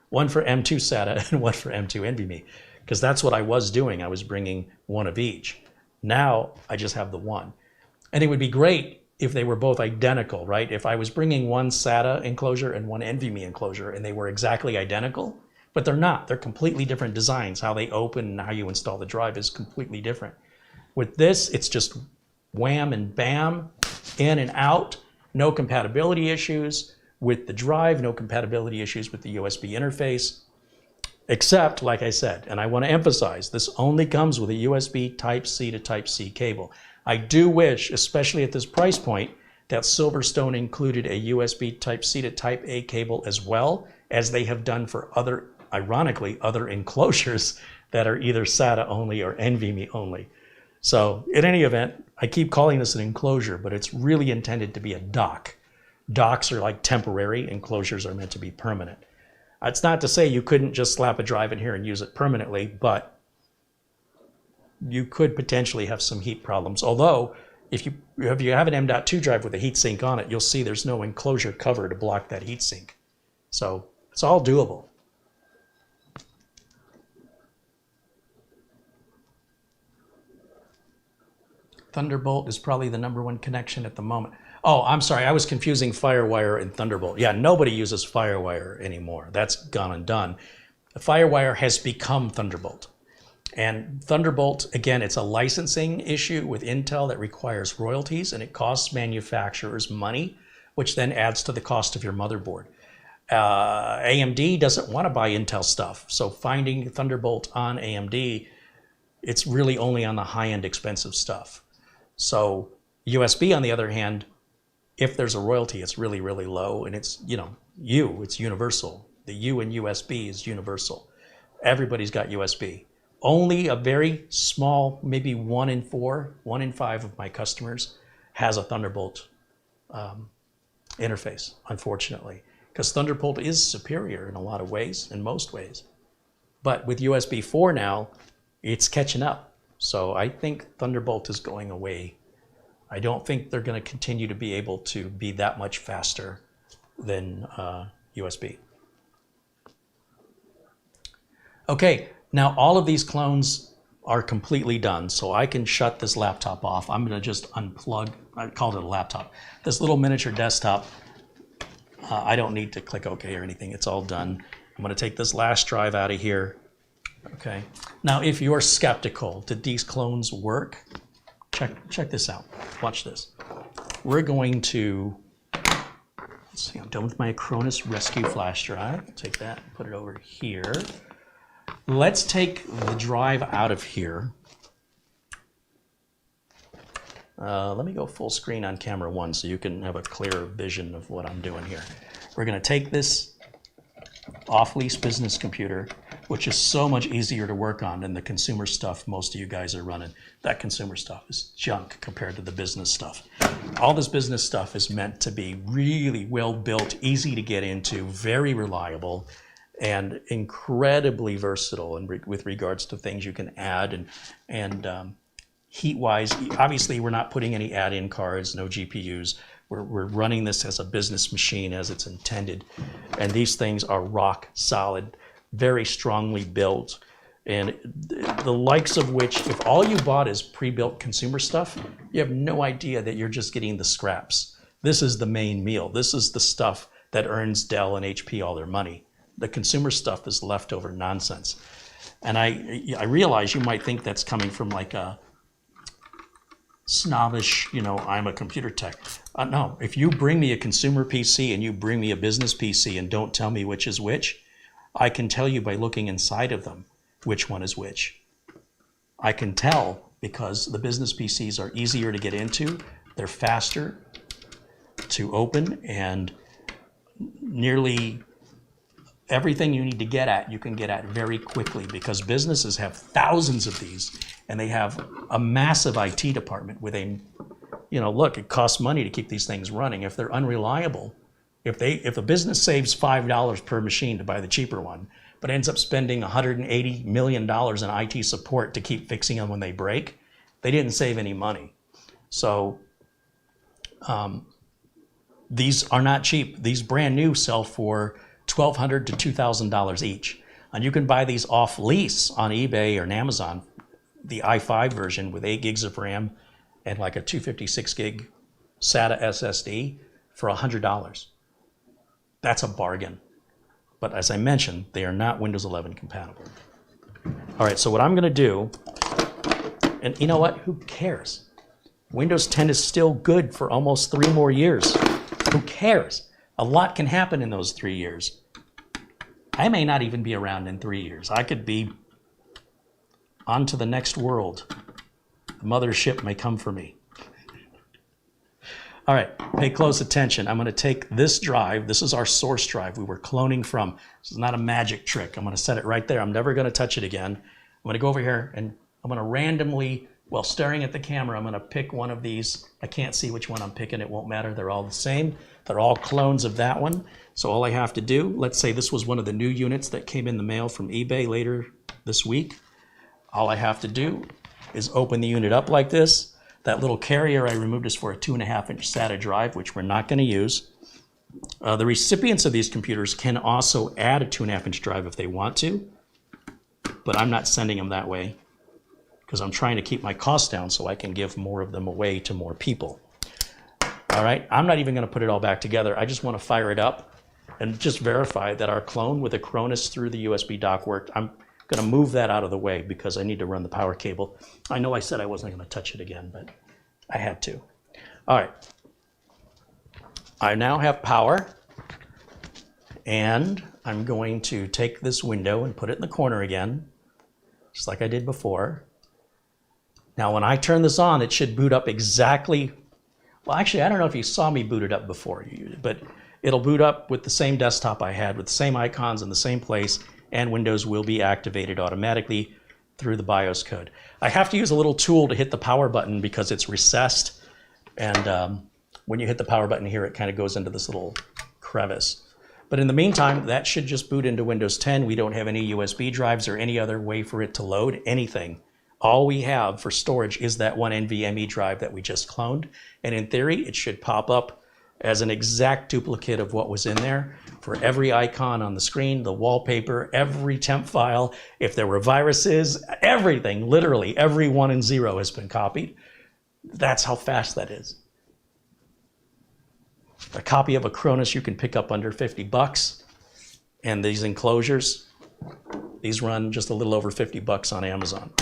one for M2 SATA and one for M2 NVMe, because that's what I was doing. I was bringing one of each. Now I just have the one. And it would be great if they were both identical, right? If I was bringing one SATA enclosure and one NVMe enclosure and they were exactly identical, but they're not. They're completely different designs. How they open and how you install the drive is completely different. With this, it's just wham and bam, in and out, no compatibility issues with the drive, no compatibility issues with the USB interface, except, like I said, and I want to emphasize, this only comes with a USB Type-C to Type-C cable. I do wish, especially at this price point, that Silverstone included a USB Type-C to Type-A cable as well, as they have done for other, ironically, other enclosures that are either SATA only or NVMe only. So in any event, I keep calling this an enclosure, but it's really intended to be a dock. Docks are like temporary, enclosures are meant to be permanent. It's not to say you couldn't just slap a drive in here and use it permanently, but you could potentially have some heat problems. Although, if you have an M.2 drive with a heat sink on it, you'll see there's no enclosure cover to block that heat sink. So it's all doable. Thunderbolt is probably the #1 connection at the moment. Oh, I'm sorry, I was confusing FireWire and Thunderbolt. Yeah, nobody uses FireWire anymore. That's gone and done. FireWire has become Thunderbolt. And Thunderbolt, again, it's a licensing issue with Intel that requires royalties, and it costs manufacturers money, which then adds to the cost of your motherboard. AMD doesn't want to buy Intel stuff, so finding Thunderbolt on AMD, it's really only on the high-end expensive stuff. So USB, on the other hand, if there's a royalty, it's really, really low, and it's, it's universal. The U in USB is universal. Everybody's got USB. Only a very small, maybe 1 in 4, 1 in 5 of my customers has a Thunderbolt interface, unfortunately, because Thunderbolt is superior in a lot of ways, in most ways. But with USB 4 now, it's catching up. So I think Thunderbolt is going away. I don't think they're going to continue to be able to be that much faster than USB. Okay, now all of these clones are completely done, so I can shut this laptop off. I'm going to just unplug, I called it a laptop, this little miniature desktop. I don't need to click OK or anything. It's all done. I'm going to take this last drive out of here. Okay. Now, if you're skeptical, did these clones work? Check this out. Watch this. We're going to, let's see, I'm done with my Acronis Rescue flash drive. I'll take that and put it over here. Let's take the drive out of here. Let me go full screen on camera 1 so you can have a clearer vision of what I'm doing here. We're going to take this off-lease business computer, which is so much easier to work on than the consumer stuff most of you guys are running. That consumer stuff is junk compared to the business stuff. All this business stuff is meant to be really well built, easy to get into, very reliable, and incredibly versatile with regards to things you can add and heat-wise. Obviously, we're not putting any add-in cards, no GPUs. We're running this as a business machine as it's intended. And these things are rock solid, very strongly built. And the likes of which, if all you bought is pre-built consumer stuff, you have no idea that you're just getting the scraps. This is the main meal. This is the stuff that earns Dell and HP all their money. The consumer stuff is leftover nonsense. And I realize you might think that's coming from like a snobbish, I'm a computer tech. No, if you bring me a consumer PC and you bring me a business PC and don't tell me which is which, I can tell you by looking inside of them which one is which. I can tell because the business PCs are easier to get into, they're faster to open, and nearly everything you need to get at, you can get at very quickly because businesses have thousands of these and they have a massive IT department with a, look, it costs money to keep these things running. If they're unreliable, if a business saves $5 per machine to buy the cheaper one, but ends up spending $180 million in IT support to keep fixing them when they break, they didn't save any money. So these are not cheap. These brand new sell for $1,200 to $2,000 each. And you can buy these off lease on eBay or on Amazon, the i5 version with 8 gigs of RAM and like a 256 gig SATA SSD for $100. That's a bargain. But as I mentioned, they are not Windows 11 compatible. All right, so what I'm gonna do, and you know what, who cares? Windows 10 is still good for almost 3 more years. Who cares? A lot can happen in those 3 years. I may not even be around in 3 years. I could be on to the next world. The mothership may come for me. All right, pay close attention. I'm gonna take this drive. This is our source drive we were cloning from. This is not a magic trick. I'm gonna set it right there. I'm never gonna touch it again. I'm gonna go over here and I'm gonna randomly, while staring at the camera, I'm gonna pick one of these. I can't see which one I'm picking. It won't matter. They're all the same. They're all clones of that one. So all I have to do, let's say this was one of the new units that came in the mail from eBay later this week. All I have to do is open the unit up like this. That little carrier I removed is for a 2.5-inch SATA drive, which we're not gonna use. The recipients of these computers can also add a 2.5-inch drive if they want to, but I'm not sending them that way because I'm trying to keep my costs down so I can give more of them away to more people. All right, I'm not even gonna put it all back together. I just wanna fire it up and just verify that our clone with Acronis through the USB dock worked. I'm gonna move that out of the way because I need to run the power cable. I know I said I wasn't gonna touch it again, but I had to. All right, I now have power and I'm going to take this window and put it in the corner again, just like I did before. Now, when I turn this on, it should boot up exactly, well, actually, I don't know if you saw me boot it up before, but it'll boot up with the same desktop I had with the same icons in the same place, and Windows will be activated automatically through the BIOS code. I have to use a little tool to hit the power button because it's recessed, and when you hit the power button here, it kind of goes into this little crevice. But in the meantime, that should just boot into Windows 10. We don't have any USB drives or any other way for it to load anything. All we have for storage is that one NVMe drive that we just cloned, and in theory, it should pop up as an exact duplicate of what was in there for every icon on the screen, the wallpaper, every temp file. If there were viruses, everything, literally every 1 and 0 has been copied. That's how fast that is. A copy of Acronis you can pick up under 50 bucks. And these enclosures, these run just a little over 50 bucks on Amazon.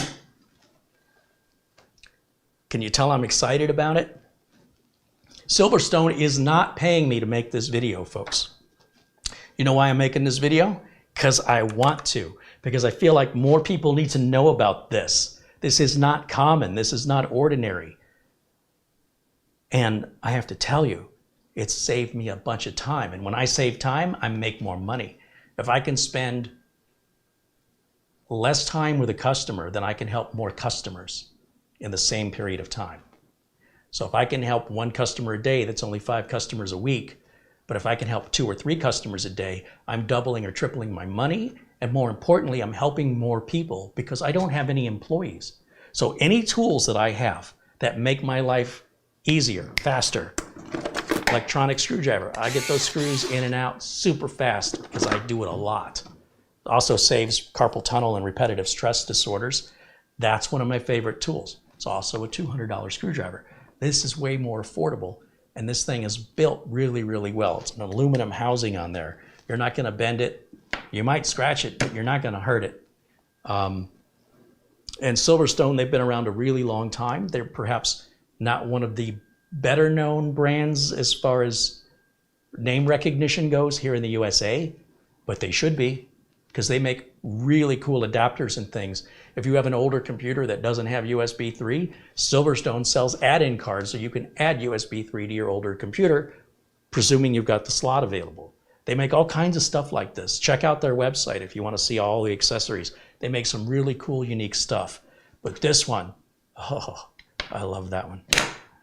Can you tell I'm excited about it? Silverstone is not paying me to make this video, folks. You know why I'm making this video? Because I want to, because I feel like more people need to know about this. This is not common. This is not ordinary. And I have to tell you, it's saved me a bunch of time. And when I save time, I make more money. If I can spend less time with a customer, then I can help more customers in the same period of time. So if I can help 1 customer a day, that's only 5 customers a week. But if I can help 2 or 3 customers a day, I'm doubling or tripling my money. And more importantly, I'm helping more people because I don't have any employees. So any tools that I have that make my life easier, faster, electronic screwdriver, I get those screws in and out super fast because I do it a lot. It also saves carpal tunnel and repetitive stress disorders. That's one of my favorite tools. It's also a $200 screwdriver. This is way more affordable, and this thing is built really, really well. It's an aluminum housing on there. You're not gonna bend it. You might scratch it, but you're not gonna hurt it. And Silverstone, they've been around a really long time. They're perhaps not one of the better known brands as far as name recognition goes here in the USA, but they should be. because they make really cool adapters and things. If you have an older computer that doesn't have USB 3, Silverstone sells add-in cards so you can add USB 3 to your older computer, presuming you've got the slot available. They make all kinds of stuff like this. Check out their website if you want to see all the accessories. They make some really cool, unique stuff. But this one, oh, I love that one.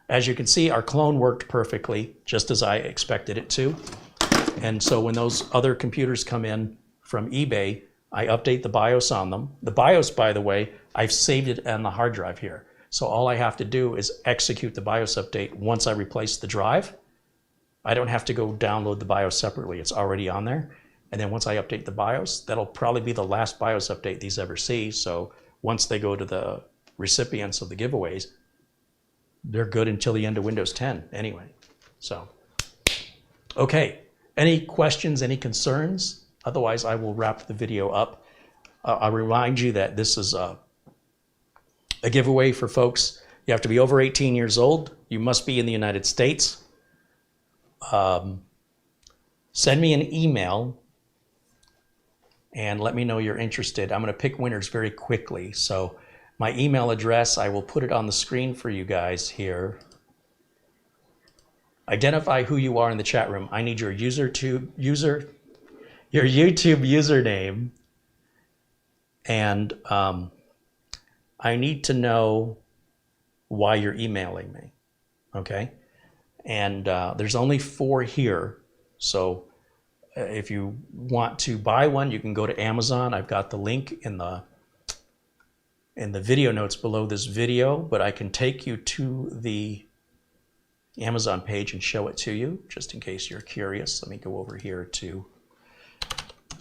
As you can see, our clone worked perfectly, just as I expected it to. And so when those other computers come in from eBay, I update the BIOS on them. The BIOS, by the way, I've saved it on the hard drive here. So all I have to do is execute the BIOS update once I replace the drive. I don't have to go download the BIOS separately. It's already on there. And then once I update the BIOS, that'll probably be the last BIOS update these ever see. So once they go to the recipients of the giveaways, they're good until the end of Windows 10 anyway. So, okay. Any questions, any concerns? Otherwise, I will wrap the video up. I'll remind you that this is a giveaway for folks. You have to be over 18 years old. You must be in the United States. Send me an email and let me know you're interested. I'm going to pick winners very quickly. So my email address, I will put it on the screen for you guys here. Identify who you are in the chat room. I need your YouTube username, and I need to know why you're emailing me, okay? And there's only 4 here, so if you want to buy one, you can go to Amazon. I've got the link in the video notes below this video, but I can take you to the Amazon page and show it to you, just in case you're curious. Let me go over here to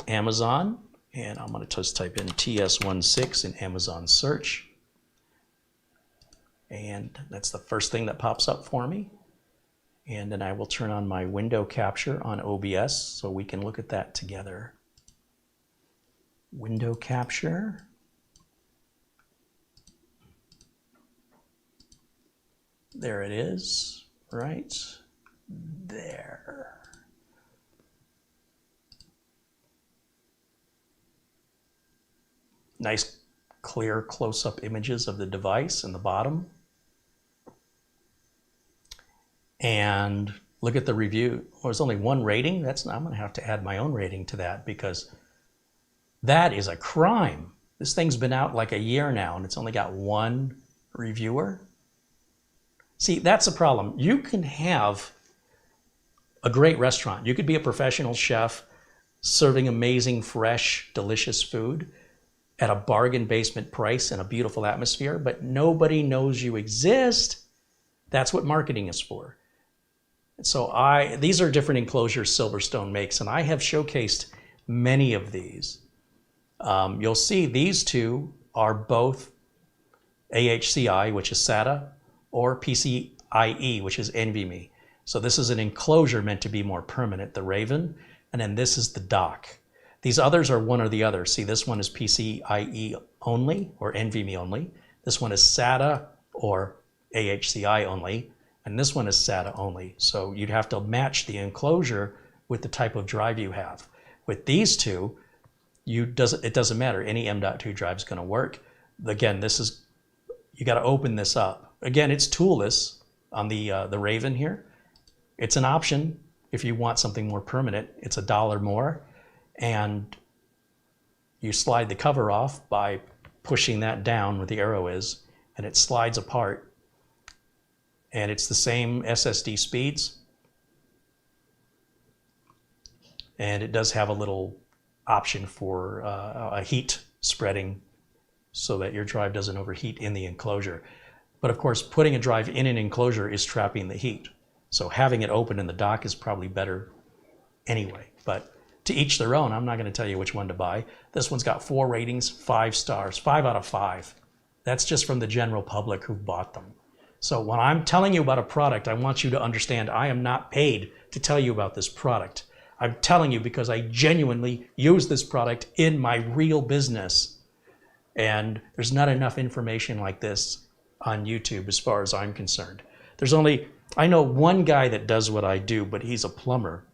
Amazon, and I'm going to just type in TS16 in Amazon search. And that's the first thing that pops up for me. And then I will turn on my window capture on OBS so we can look at that together. Window capture. There it is, right there. Nice clear close-up images of the device in the bottom. And look at the review. Well, there's only 1 rating. I'm going to have to add my own rating to that because that is a crime. This thing's been out like a year now and it's only got 1 reviewer. See, that's the problem. You can have a great restaurant. You could be a professional chef serving amazing, fresh, delicious food at a bargain basement price and a beautiful atmosphere, but nobody knows you exist. That's what marketing is for. So these are different enclosures Silverstone makes, and I have showcased many of these. You'll see these 2 are both AHCI, which is SATA, or PCIe, which is NVMe. So this is an enclosure meant to be more permanent, the Raven, and then this is the dock. These others are one or the other. See, this one is PCIe only, or NVMe only. This one is SATA, or AHCI only, and this one is SATA only. So you'd have to match the enclosure with the type of drive you have. With these 2, it doesn't matter. Any M.2 drive is going to work. Again, you got to open this up. Again, it's toolless on the Raven here. It's an option if you want something more permanent. It's $1 more, and you slide the cover off by pushing that down where the arrow is, and it slides apart. And it's the same SSD speeds. And it does have a little option for a heat spreading so that your drive doesn't overheat in the enclosure. But of course, putting a drive in an enclosure is trapping the heat. So having it open in the dock is probably better anyway. But to each their own. I'm not going to tell you which one to buy. This one's got 4 ratings, 5 stars, 5 out of 5. That's just from the general public who bought them. So when I'm telling you about a product, I want you to understand I am not paid to tell you about this product. I'm telling you because I genuinely use this product in my real business. And there's not enough information like this on YouTube as far as I'm concerned. I know one guy that does what I do, but he's a plumber.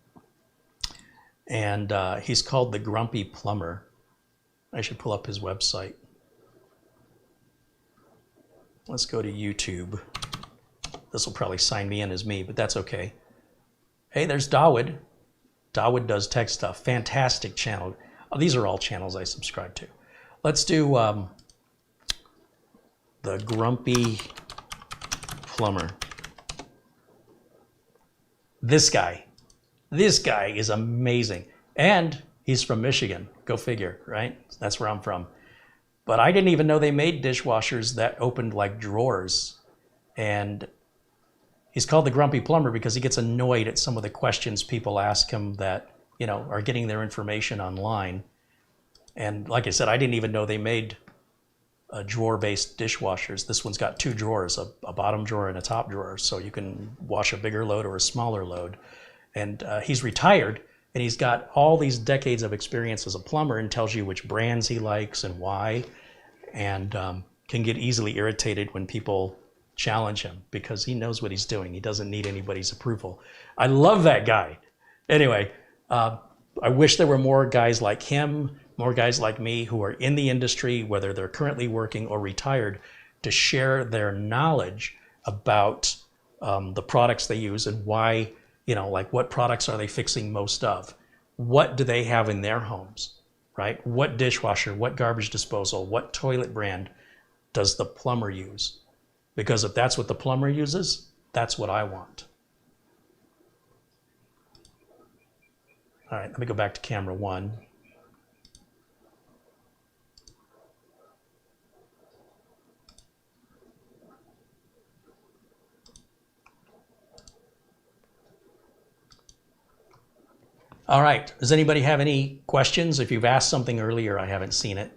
And he's called the Grumpy Plumber. I should pull up his website. Let's go to YouTube. This will probably sign me in as me, but that's okay. Hey, there's Dawood. Dawood does tech stuff. Fantastic channel. Oh, these are all channels I subscribe to. Let's do the Grumpy Plumber. This guy is amazing. And he's from Michigan. Go figure, right? That's where I'm from. But I didn't even know they made dishwashers that opened like drawers. And he's called the Grumpy Plumber because he gets annoyed at some of the questions people ask him that, you know, are getting their information online. And like I said, I didn't even know they made drawer-based dishwashers. This one's got two drawers, a bottom drawer and a top drawer, so you can wash a bigger load or a smaller load. And he's retired, and he's got all these decades of experience as a plumber and tells you which brands he likes and why, and can get easily irritated when people challenge him because he knows what he's doing. He doesn't need anybody's approval. I love that guy. Anyway, I wish there were more guys like him, more guys like me who are in the industry, whether they're currently working or retired, to share their knowledge about the products they use and why, you know, like what products are they fixing most of? What do they have in their homes, right? What dishwasher, what garbage disposal, what toilet brand does the plumber use? Because if that's what the plumber uses, that's what I want. All right, let me go back to camera one. All right, does anybody have any questions? If you've asked something earlier, I haven't seen it.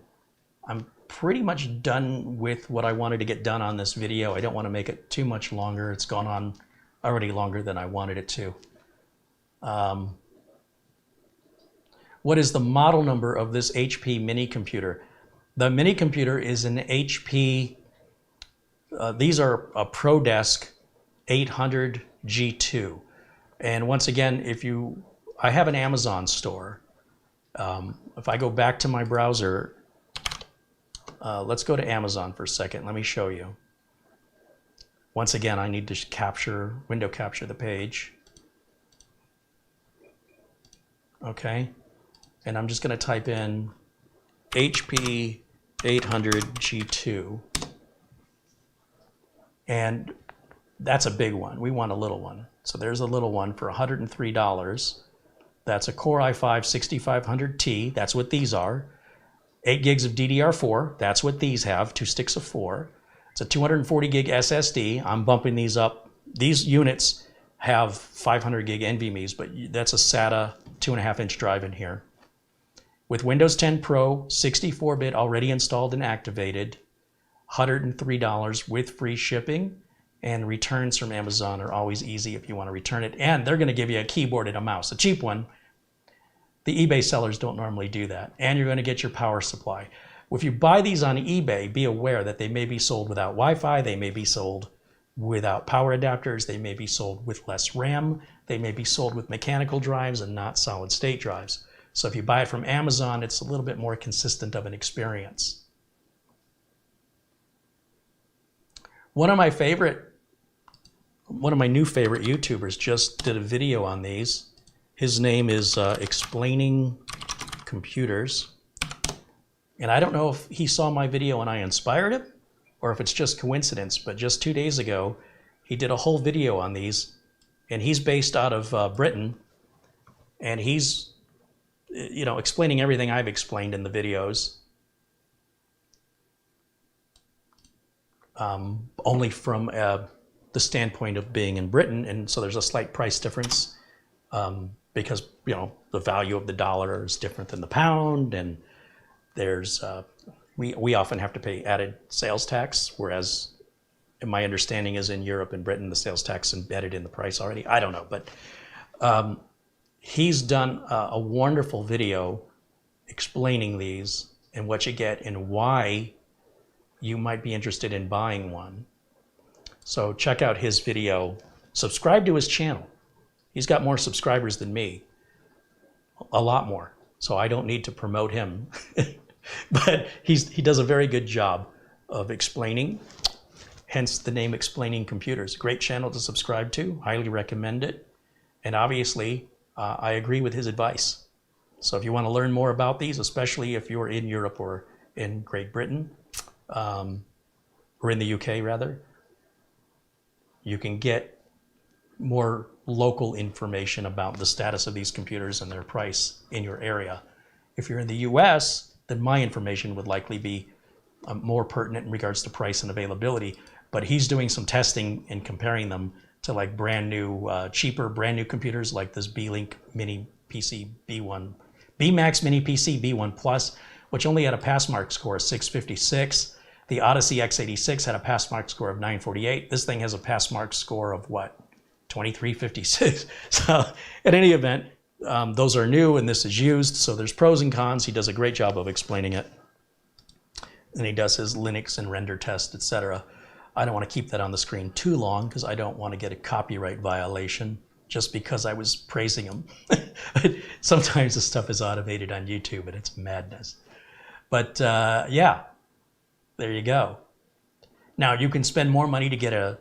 I'm pretty much done with what I wanted to get done on this video. I don't want to make it too much longer. It's gone on already longer than I wanted it to. What is the model number of this HP mini computer? The mini computer is an HP, these are a ProDesk 800 G2. And once again, I have an Amazon store. If I go back to my browser, let's go to Amazon for a second. Let me show you. Once again, I need to window capture the page. Okay. And I'm just going to type in HP 800 G2. And that's a big one. We want a little one. So there's a little one for $103. That's a Core i5 6500T. That's what these are. 8 gigs of DDR4. That's what these have. 2 sticks of 4. It's a 240 gig SSD. I'm bumping these up. These units have 500 gig NVMEs, but that's a SATA 2.5-inch drive in here. With Windows 10 Pro, 64-bit already installed and activated, $103 with free shipping, and returns from Amazon are always easy if you want to return it. And they're going to give you a keyboard and a mouse, a cheap one. The eBay sellers don't normally do that. And you're going to get your power supply. If you buy these on eBay, be aware that they may be sold without Wi-Fi, they may be sold without power adapters, they may be sold with less RAM, they may be sold with mechanical drives and not solid state drives. So if you buy it from Amazon, it's a little bit more consistent of an experience. One of my new favorite YouTubers just did a video on these. His name is Explaining Computers. And I don't know if he saw my video and I inspired him, or if it's just coincidence, but just 2 days ago, he did a whole video on these. And he's based out of Britain. And he's explaining everything I've explained in the videos, only from the standpoint of being in Britain, and so there's a slight price difference because the value of the dollar is different than the pound, and there's we often have to pay added sales tax, whereas my understanding is in Europe and Britain the sales tax embedded in the price already. I don't know, but he's done a wonderful video explaining these and what you get and why you might be interested in buying one. So check out his video. Subscribe to his channel. He's got more subscribers than me, a lot more. So I don't need to promote him. But he does a very good job of explaining, hence the name Explaining Computers. Great channel to subscribe to, highly recommend it. And obviously, I agree with his advice. So if you want to learn more about these, especially if you're in Europe or in Great Britain, or in the UK rather, you can get more local information about the status of these computers and their price in your area. If you're in the US, then my information would likely be more pertinent in regards to price and availability. But he's doing some testing and comparing them to like brand new, cheaper brand new computers like this B-Link Mini PC B1, B-Max Mini PC B1 Plus, which only had a pass mark score of 656. The Odyssey x86 had a pass mark score of 948. This thing has a pass mark score of what? 2356. So at any event, those are new and this is used. So there's pros and cons. He does a great job of explaining it. And he does his Linux and render test, etc. I don't want to keep that on the screen too long because I don't want to get a copyright violation just because I was praising him. Sometimes the stuff is automated on YouTube and it's madness. But yeah, there you go. Now you can spend more money to get a,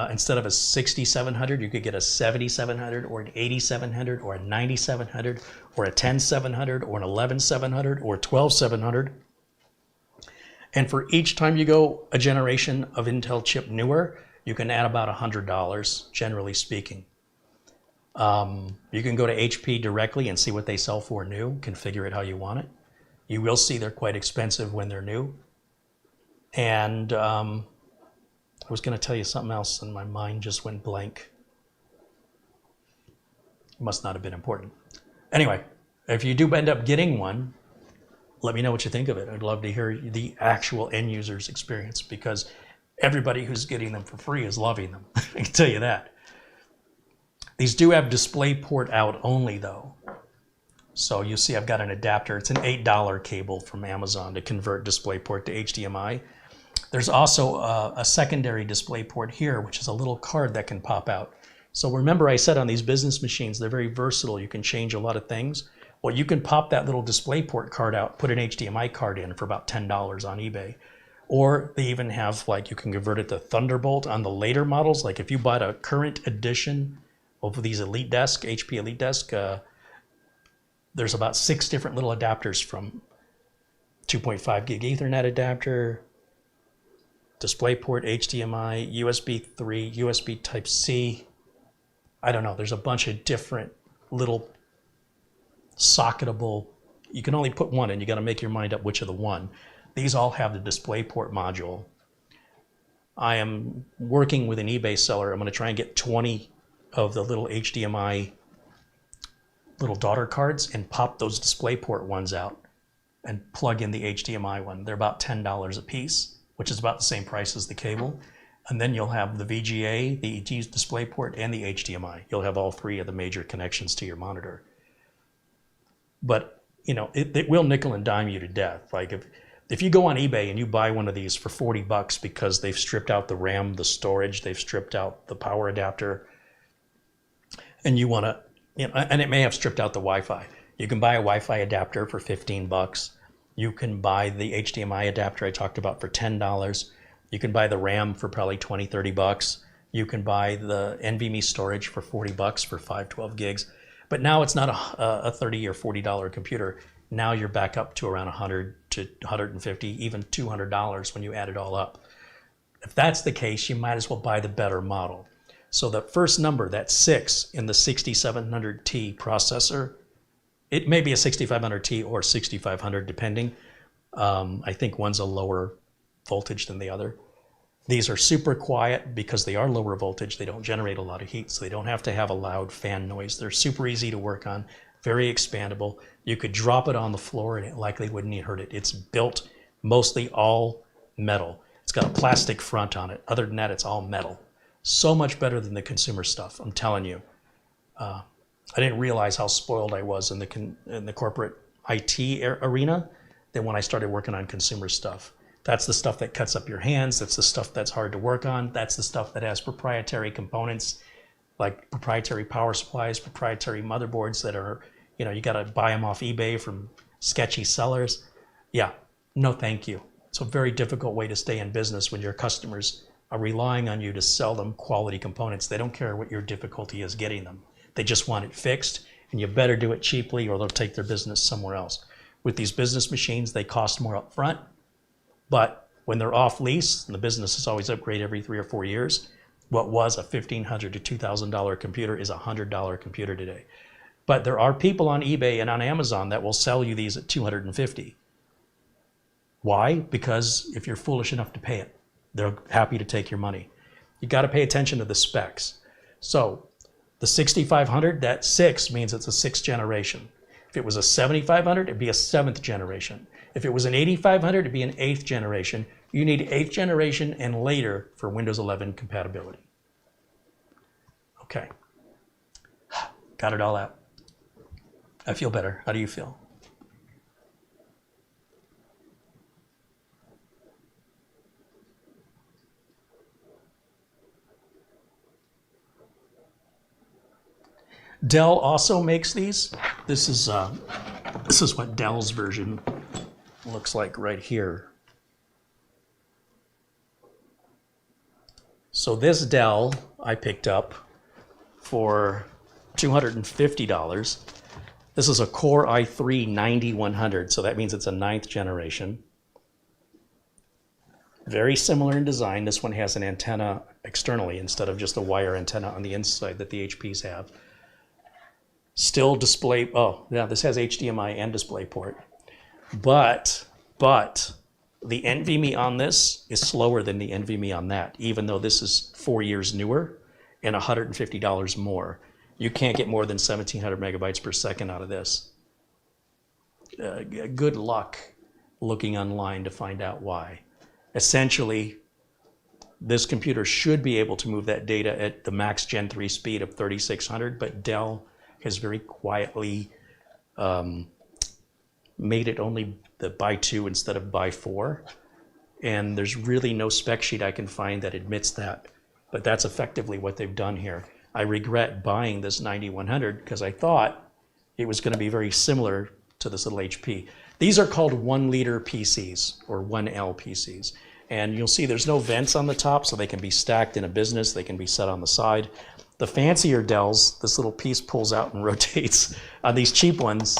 instead of a 6700, you could get a 7700 or an 8700 or a 9700 or a 10700 or an 11700 or a 12700. And for each time you go a generation of Intel chip newer, you can add about $100, generally speaking. You can go to HP directly and see what they sell for new, configure it how you want it. You will see they're quite expensive when they're new. And I was going to tell you something else and my mind just went blank. It must not have been important. Anyway, if you do end up getting one, let me know what you think of it. I'd love to hear the actual end user's experience because everybody who's getting them for free is loving them. I can tell you that. These do have DisplayPort out only though. So you see I've got an adapter. It's an $8 cable from Amazon to convert DisplayPort to HDMI. There's also a secondary DisplayPort here, which is a little card that can pop out. So remember I said on these business machines, they're very versatile. You can change a lot of things. Well, you can pop that little DisplayPort card out, put an HDMI card in for about $10 on eBay. Or they even have, like, you can convert it to Thunderbolt on the later models. Like if you bought a current edition of these Elite Desk, HP Elite Desk, there's about 6 different little adapters from 2.5 gig Ethernet adapter, DisplayPort, HDMI, USB 3, USB Type-C. I don't know, there's a bunch of different little socketable, you can only put one in, you got to make your mind up which of the one. These all have the DisplayPort module. I am working with an eBay seller. I'm going to try and get 20 of the little HDMI little daughter cards and pop those DisplayPort ones out and plug in the HDMI one. They're about $10 a piece, which is about the same price as the cable. And then you'll have the VGA, the DisplayPort, and the HDMI. You'll have all 3 of the major connections to your monitor. But, you know, it will nickel and dime you to death. Like if you go on eBay and you buy one of these for 40 bucks because they've stripped out the RAM, the storage, they've stripped out the power adapter, and you want to, you know, and it may have stripped out the Wi-Fi. You can buy a Wi-Fi adapter for 15 bucks. You can buy the HDMI adapter I talked about for $10. You can buy the RAM for probably 20, 30 bucks. You can buy the NVMe storage for 40 bucks for 512 gigs. But now it's not a $30 or $40 computer. Now you're back up to around $100 to $150, even $200 when you add it all up. If that's the case, you might as well buy the better model. So the first number, that 6 in the 6700T processor, it may be a 6500T or 6500 depending. I think one's a lower voltage than the other. These are super quiet because they are lower voltage. They don't generate a lot of heat, so they don't have to have a loud fan noise. They're super easy to work on, very expandable. You could drop it on the floor and it likely wouldn't hurt it. It's built mostly all metal. It's got a plastic front on it. Other than that, it's all metal. So much better than the consumer stuff, I'm telling you. I didn't realize how spoiled I was in the corporate IT arena than when I started working on consumer stuff. That's the stuff that cuts up your hands. That's the stuff that's hard to work on. That's the stuff that has proprietary components, like proprietary power supplies, proprietary motherboards that are, you know, you got to buy them off eBay from sketchy sellers. Yeah, no thank you. It's a very difficult way to stay in business when your customers are relying on you to sell them quality components. They don't care what your difficulty is getting them. They just want it fixed, and you better do it cheaply or they'll take their business somewhere else. With these business machines, they cost more up front, but when they're off lease, and the business is always upgraded every 3 or 4 years, what was a $1,500 to $2,000 computer is a $100 computer today. But there are people on eBay and on Amazon that will sell you these at $250. Why? Because if you're foolish enough to pay it, they're happy to take your money. You got to pay attention to the specs. So the 6500, that 6 means it's a 6th generation. If it was a 7500, it'd be a 7th generation. If it was an 8500, it'd be an 8th generation. You need 8th generation and later for Windows 11 compatibility. Okay, got it all out. I feel better. How do you feel? Dell also makes these. This is what Dell's version looks like right here. So this Dell I picked up for $250. This is a Core i3-9100, so that means it's a 9th generation. Very similar in design. This one has an antenna externally instead of just a wire antenna on the inside that the HPs have. Still display, oh yeah, this has HDMI and DisplayPort. But the NVMe on this is slower than the NVMe on that, even though this is 4 years newer and $150 more. You can't get more than 1700 megabytes per second out of this. Good luck looking online to find out why. Essentially, this computer should be able to move that data at the max Gen 3 speed of 3600, but Dell has very quietly made it only the by 2 instead of by 4. And there's really no spec sheet I can find that admits that. But that's effectively what they've done here. I regret buying this 9100 because I thought it was going to be very similar to this little HP. These are called 1-liter PCs or 1L PCs. And you'll see there's no vents on the top, so they can be stacked in a business. They can be set on the side. The fancier Dells, this little piece pulls out and rotates. On these cheap ones,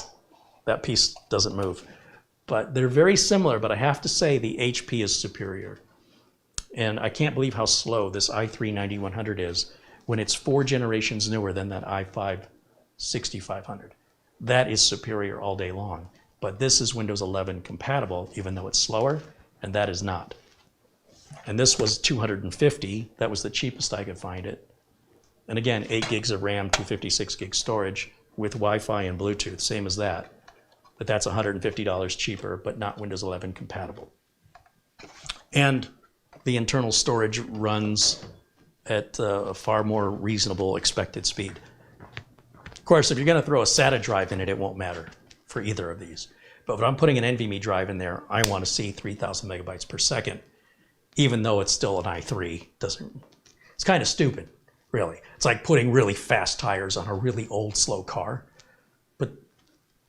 that piece doesn't move. But they're very similar, but I have to say the HP is superior. And I can't believe how slow this i3-9100 is when it's 4 generations newer than that i5-6500. That is superior all day long. But this is Windows 11 compatible, even though it's slower, and that is not. And this was $250. That was the cheapest I could find it. And again, 8 gigs of RAM, 256 gig storage with Wi-Fi and Bluetooth, same as that. But that's $150 cheaper, but not Windows 11 compatible. And the internal storage runs at a far more reasonable expected speed. Of course, if you're going to throw a SATA drive in it, it won't matter for either of these. But when I'm putting an NVMe drive in there, I want to see 3,000 megabytes per second, even though it's still an i3. It's kind of stupid, really. It's like putting really fast tires on a really old, slow car. But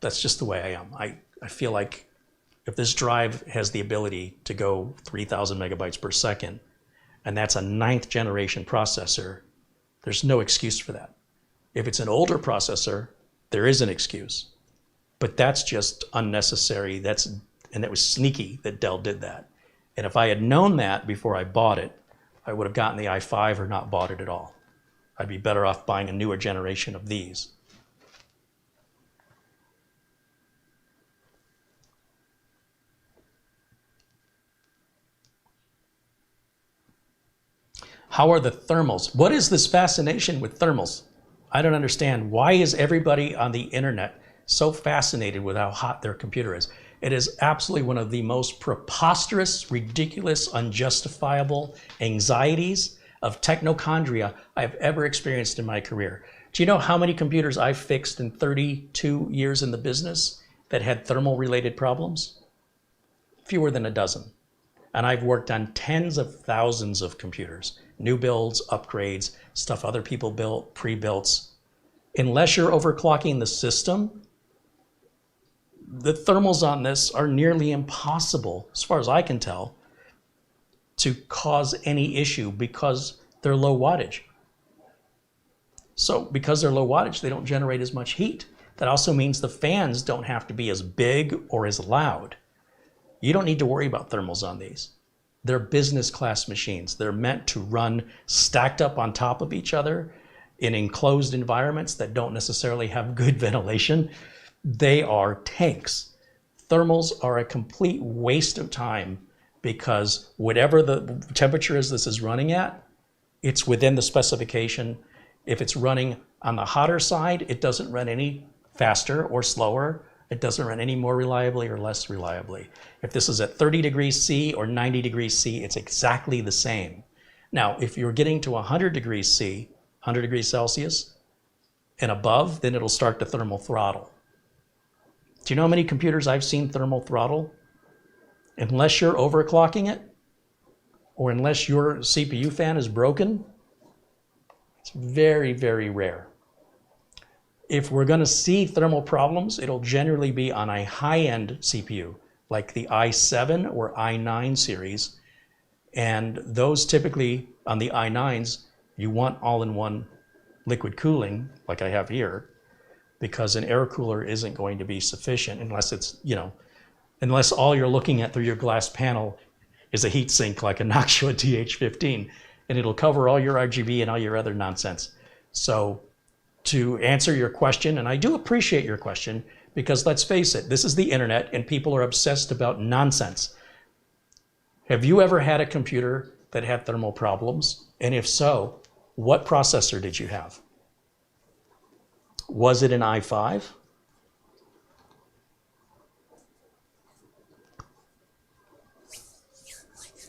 that's just the way I am. I feel like if this drive has the ability to go 3,000 megabytes per second, and that's a 9th generation processor, there's no excuse for that. If it's an older processor, there is an excuse. But that's just unnecessary. And it was sneaky that Dell did that. And if I had known that before I bought it, I would have gotten the i5 or not bought it at all. I'd be better off buying a newer generation of these. How are the thermals? What is this fascination with thermals? I don't understand. Why is everybody on the internet so fascinated with how hot their computer is? It is absolutely one of the most preposterous, ridiculous, unjustifiable anxieties of technochondria I've ever experienced in my career. Do you know how many computers I've fixed in 32 years in the business that had thermal related problems? Fewer than a dozen. And I've worked on tens of thousands of computers, new builds, upgrades, stuff other people built, pre-builts. Unless you're overclocking the system, the thermals on this are nearly impossible, as far as I can tell, to cause any issue because they're low wattage. So because they're low wattage, they don't generate as much heat. That also means the fans don't have to be as big or as loud. You don't need to worry about thermals on these. They're business class machines. They're meant to run stacked up on top of each other in enclosed environments that don't necessarily have good ventilation. They are tanks. Thermals are a complete waste of time because whatever the temperature is this is running at, it's within the specification. If it's running on the hotter side, it doesn't run any faster or slower. It doesn't run any more reliably or less reliably. If this is at 30 degrees C or 90 degrees C, it's exactly the same. Now, if you're getting to 100 degrees C, 100 degrees Celsius and above, then it'll start to thermal throttle. Do you know how many computers I've seen thermal throttle? Unless you're overclocking it, or unless your CPU fan is broken, it's very, very rare. If we're going to see thermal problems, it'll generally be on a high-end CPU, like the i7 or i9 series. And those typically, on the i9s, you want all-in-one liquid cooling, like I have here, because an air cooler isn't going to be sufficient unless it's, unless all you're looking at through your glass panel is a heat sink like a Noctua TH15, and it'll cover all your RGB and all your other nonsense. So to answer your question, and I do appreciate your question, because let's face it, this is the internet and people are obsessed about nonsense. Have you ever had a computer that had thermal problems? And if so, what processor did you have? Was it an i5?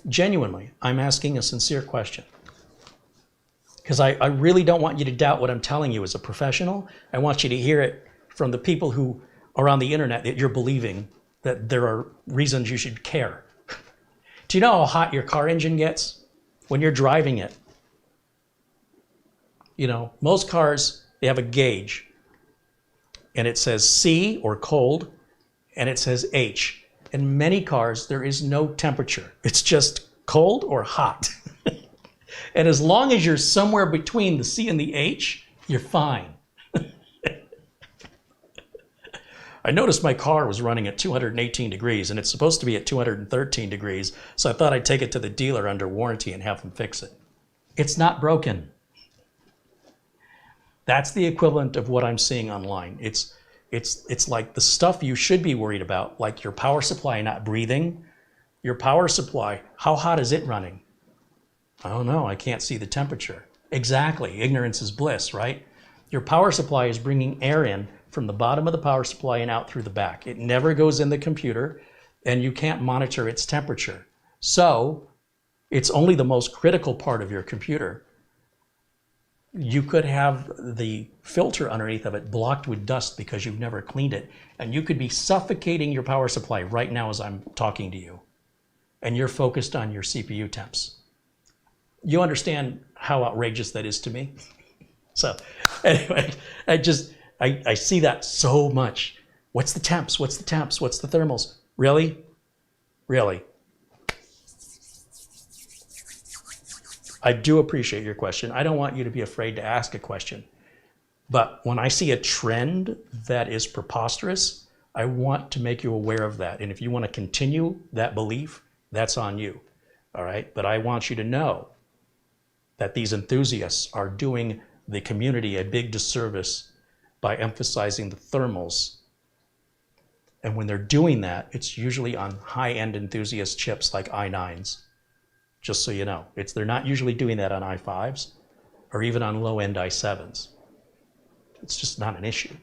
Genuinely, I'm asking a sincere question. Because I really don't want you to doubt what I'm telling you as a professional. I want you to hear it from the people who are on the internet that you're believing that there are reasons you should care. Do you know how hot your car engine gets when you're driving it? Most cars, they have a gauge, and it says C or cold, and it says H. In many cars, there is no temperature. It's just cold or hot. And as long as you're somewhere between the C and the H, you're fine. I noticed my car was running at 218 degrees, and it's supposed to be at 213 degrees, so I thought I'd take it to the dealer under warranty and have them fix it. It's not broken. That's the equivalent of what I'm seeing online. It's like the stuff you should be worried about, like your power supply not breathing. Your power supply, how hot is it running? I don't know, I can't see the temperature. Exactly, ignorance is bliss, right? Your power supply is bringing air in from the bottom of the power supply and out through the back. It never goes in the computer, and you can't monitor its temperature. So it's only the most critical part of your computer. You could have the filter underneath of it blocked with dust because you've never cleaned it, and you could be suffocating your power supply right now as I'm talking to you, and you're focused on your CPU temps. You understand how outrageous that is to me? So anyway, I see that so much. What's the temps? What's the temps? What's the thermals? Really? Really? I do appreciate your question. I don't want you to be afraid to ask a question. But when I see a trend that is preposterous, I want to make you aware of that. And if you want to continue that belief, that's on you. All right? But I want you to know that these enthusiasts are doing the community a big disservice by emphasizing the thermals. And when they're doing that, it's usually on high-end enthusiast chips like i9s. Just so you know, they're not usually doing that on i5s or even on low-end i7s. It's just not an issue.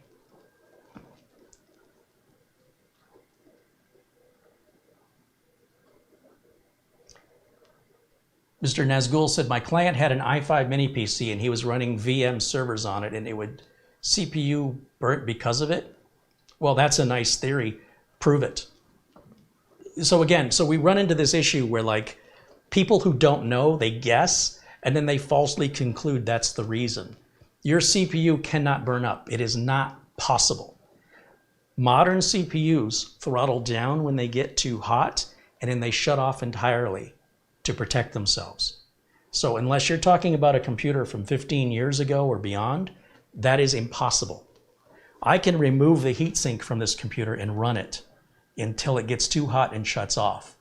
Mr. Nazgul said, my client had an i5 mini PC and he was running VM servers on it and it would CPU burnt because of it. Well, that's a nice theory. Prove it. So again, we run into this issue where like people who don't know, they guess, and then they falsely conclude that's the reason. Your CPU cannot burn up. It is not possible. Modern CPUs throttle down when they get too hot, and then they shut off entirely to protect themselves. So unless you're talking about a computer from 15 years ago or beyond, that is impossible. I can remove the heatsink from this computer and run it until it gets too hot and shuts off.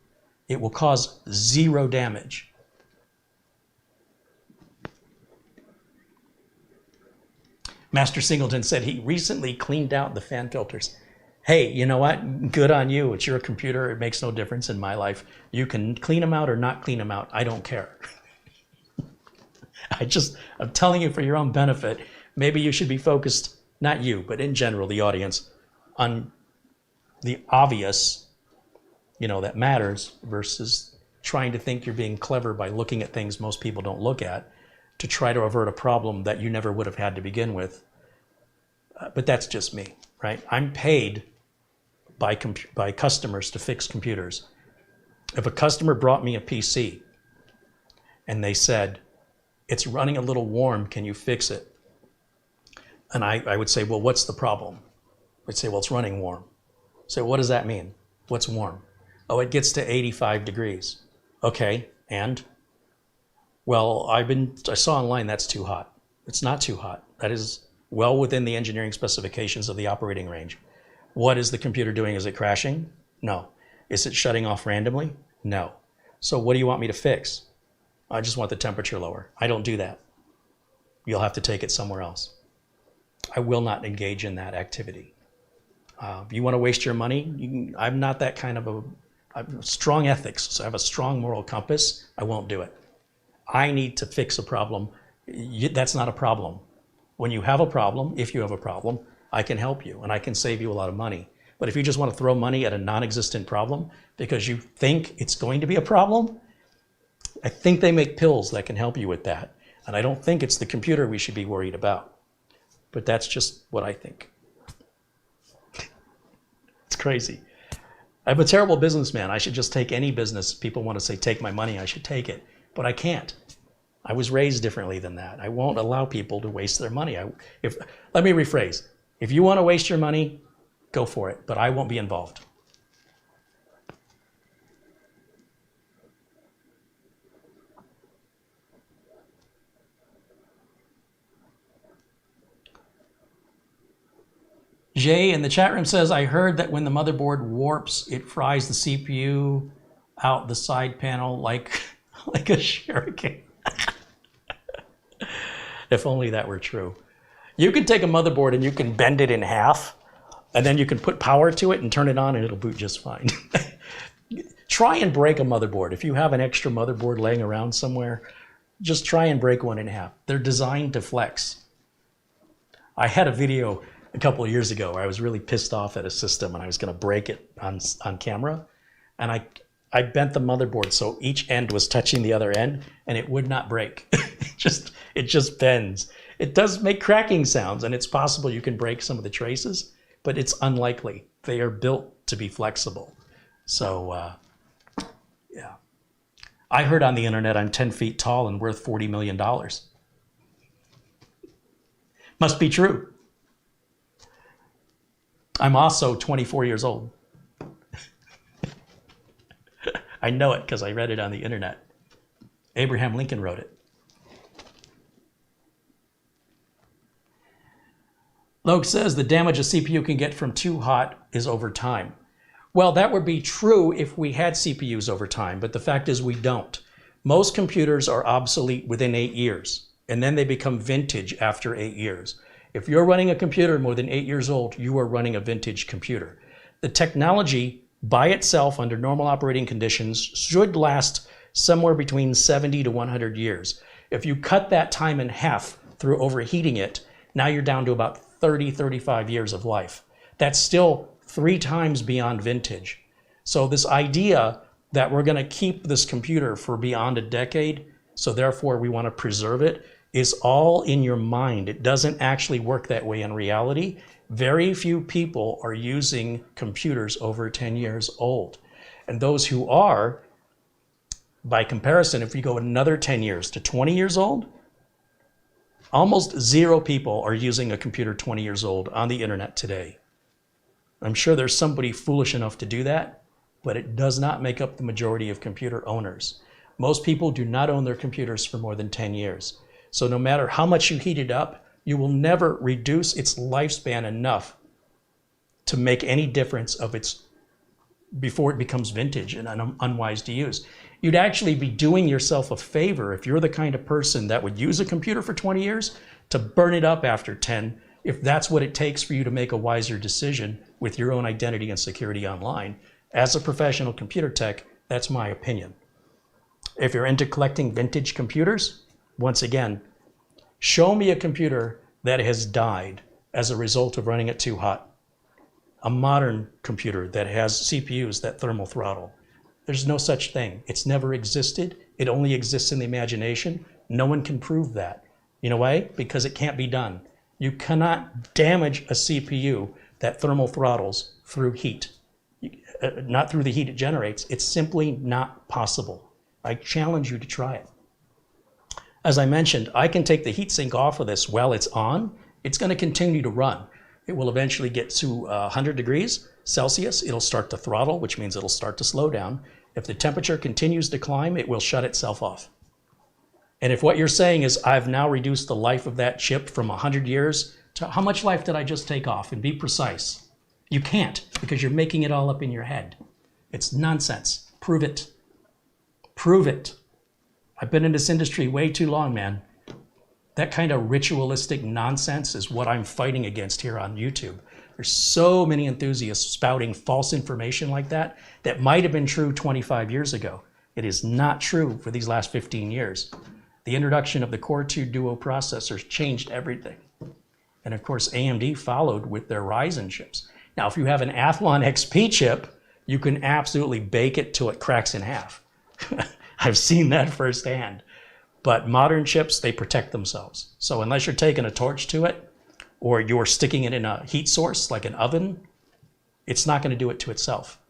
It will cause zero damage. Master Singleton said he recently cleaned out the fan filters. Hey, you know what? Good on you. It's your computer. It makes no difference in my life. You can clean them out or not clean them out. I don't care. I'm telling you for your own benefit, maybe you should be focused, not you, but in general, the audience, on the obvious, that matters versus trying to think you're being clever by looking at things most people don't look at to try to avert a problem that you never would have had to begin with. But that's just me, right? I'm paid by customers to fix computers. If a customer brought me a PC and they said, it's running a little warm, can you fix it? And I would say, well, what's the problem? I'd say, well, it's running warm. So what does that mean? What's warm? Oh, it gets to 85 degrees. Okay, and? Well, I saw online that's too hot. It's not too hot. That is well within the engineering specifications of the operating range. What is the computer doing? Is it crashing? No. Is it shutting off randomly? No. So what do you want me to fix? I just want the temperature lower. I don't do that. You'll have to take it somewhere else. I will not engage in that activity. If you want to waste your money, I'm not that kind of I have strong ethics, so I have a strong moral compass. I won't do it. I need to fix a problem. That's not a problem. When you have a problem, if you have a problem, I can help you and I can save you a lot of money. But if you just want to throw money at a non-existent problem because you think it's going to be a problem, I think they make pills that can help you with that. And I don't think it's the computer we should be worried about. But that's just what I think. It's crazy. I'm a terrible businessman. I should just take any business. People want to say, take my money, I should take it. But I can't. I was raised differently than that. I won't allow people to waste their money. Let me rephrase. If you want to waste your money, go for it. But I won't be involved. Jay in the chat room says, I heard that when the motherboard warps, it fries the CPU out the side panel like a shuriken. If only that were true. You can take a motherboard and you can bend it in half, and then you can put power to it and turn it on and it'll boot just fine. Try and break a motherboard. If you have an extra motherboard laying around somewhere, just try and break one in half. They're designed to flex. I had a video a couple of years ago where I was really pissed off at a system and I was going to break it on camera. And I bent the motherboard so each end was touching the other end and it would not break. It just bends. It does make cracking sounds and it's possible you can break some of the traces, but it's unlikely. They are built to be flexible. So, yeah. I heard on the internet I'm 10 feet tall and worth $40 million. Must be true. I'm also 24 years old. I know it because I read it on the internet. Abraham Lincoln wrote it. Logue says the damage a CPU can get from too hot is over time. Well, that would be true if we had CPUs over time, but the fact is we don't. Most computers are obsolete within 8 years, and then they become vintage after 8 years. If you're running a computer more than 8 years old, you are running a vintage computer. The technology by itself under normal operating conditions should last somewhere between 70 to 100 years. If you cut that time in half through overheating it, now you're down to about 30, 35 years of life. That's still 3 times beyond vintage. So this idea that we're going to keep this computer for beyond a decade, so therefore we want to preserve it, is all in your mind. It doesn't actually work that way in reality. Very few people are using computers over 10 years old. And those who are, by comparison, if you go another 10 years to 20 years old, almost 0 people are using a computer 20 years old on the internet today. I'm sure there's somebody foolish enough to do that, but it does not make up the majority of computer owners. Most people do not own their computers for more than 10 years. So no matter how much you heat it up, you will never reduce its lifespan enough to make any difference of its before it becomes vintage and unwise to use. You'd actually be doing yourself a favor if you're the kind of person that would use a computer for 20 years to burn it up after 10, if that's what it takes for you to make a wiser decision with your own identity and security online. As a professional computer tech, that's my opinion. If you're into collecting vintage computers, once again, show me a computer that has died as a result of running it too hot. A modern computer that has CPUs that thermal throttle. There's no such thing. It's never existed. It only exists in the imagination. No one can prove that. You know why? Because it can't be done. You cannot damage a CPU that thermal throttles through heat. Not through the heat it generates. It's simply not possible. I challenge you to try it. As I mentioned, I can take the heatsink off of this while it's on. It's going to continue to run. It will eventually get to 100 degrees Celsius. It'll start to throttle, which means it'll start to slow down. If the temperature continues to climb, it will shut itself off. And if what you're saying is, I've now reduced the life of that chip from 100 years to how much life did I just take off? And be precise. You can't, because you're making it all up in your head. It's nonsense. Prove it. Prove it. I've been in this industry way too long, man. That kind of ritualistic nonsense is what I'm fighting against here on YouTube. There's so many enthusiasts spouting false information like that that might have been true 25 years ago. It is not true for these last 15 years. The introduction of the Core 2 Duo processors changed everything. And of course, AMD followed with their Ryzen chips. Now, if you have an Athlon XP chip, you can absolutely bake it till it cracks in half. I've seen that firsthand. But modern chips, they protect themselves. So unless you're taking a torch to it, or you're sticking it in a heat source like an oven, it's not going to do it to itself.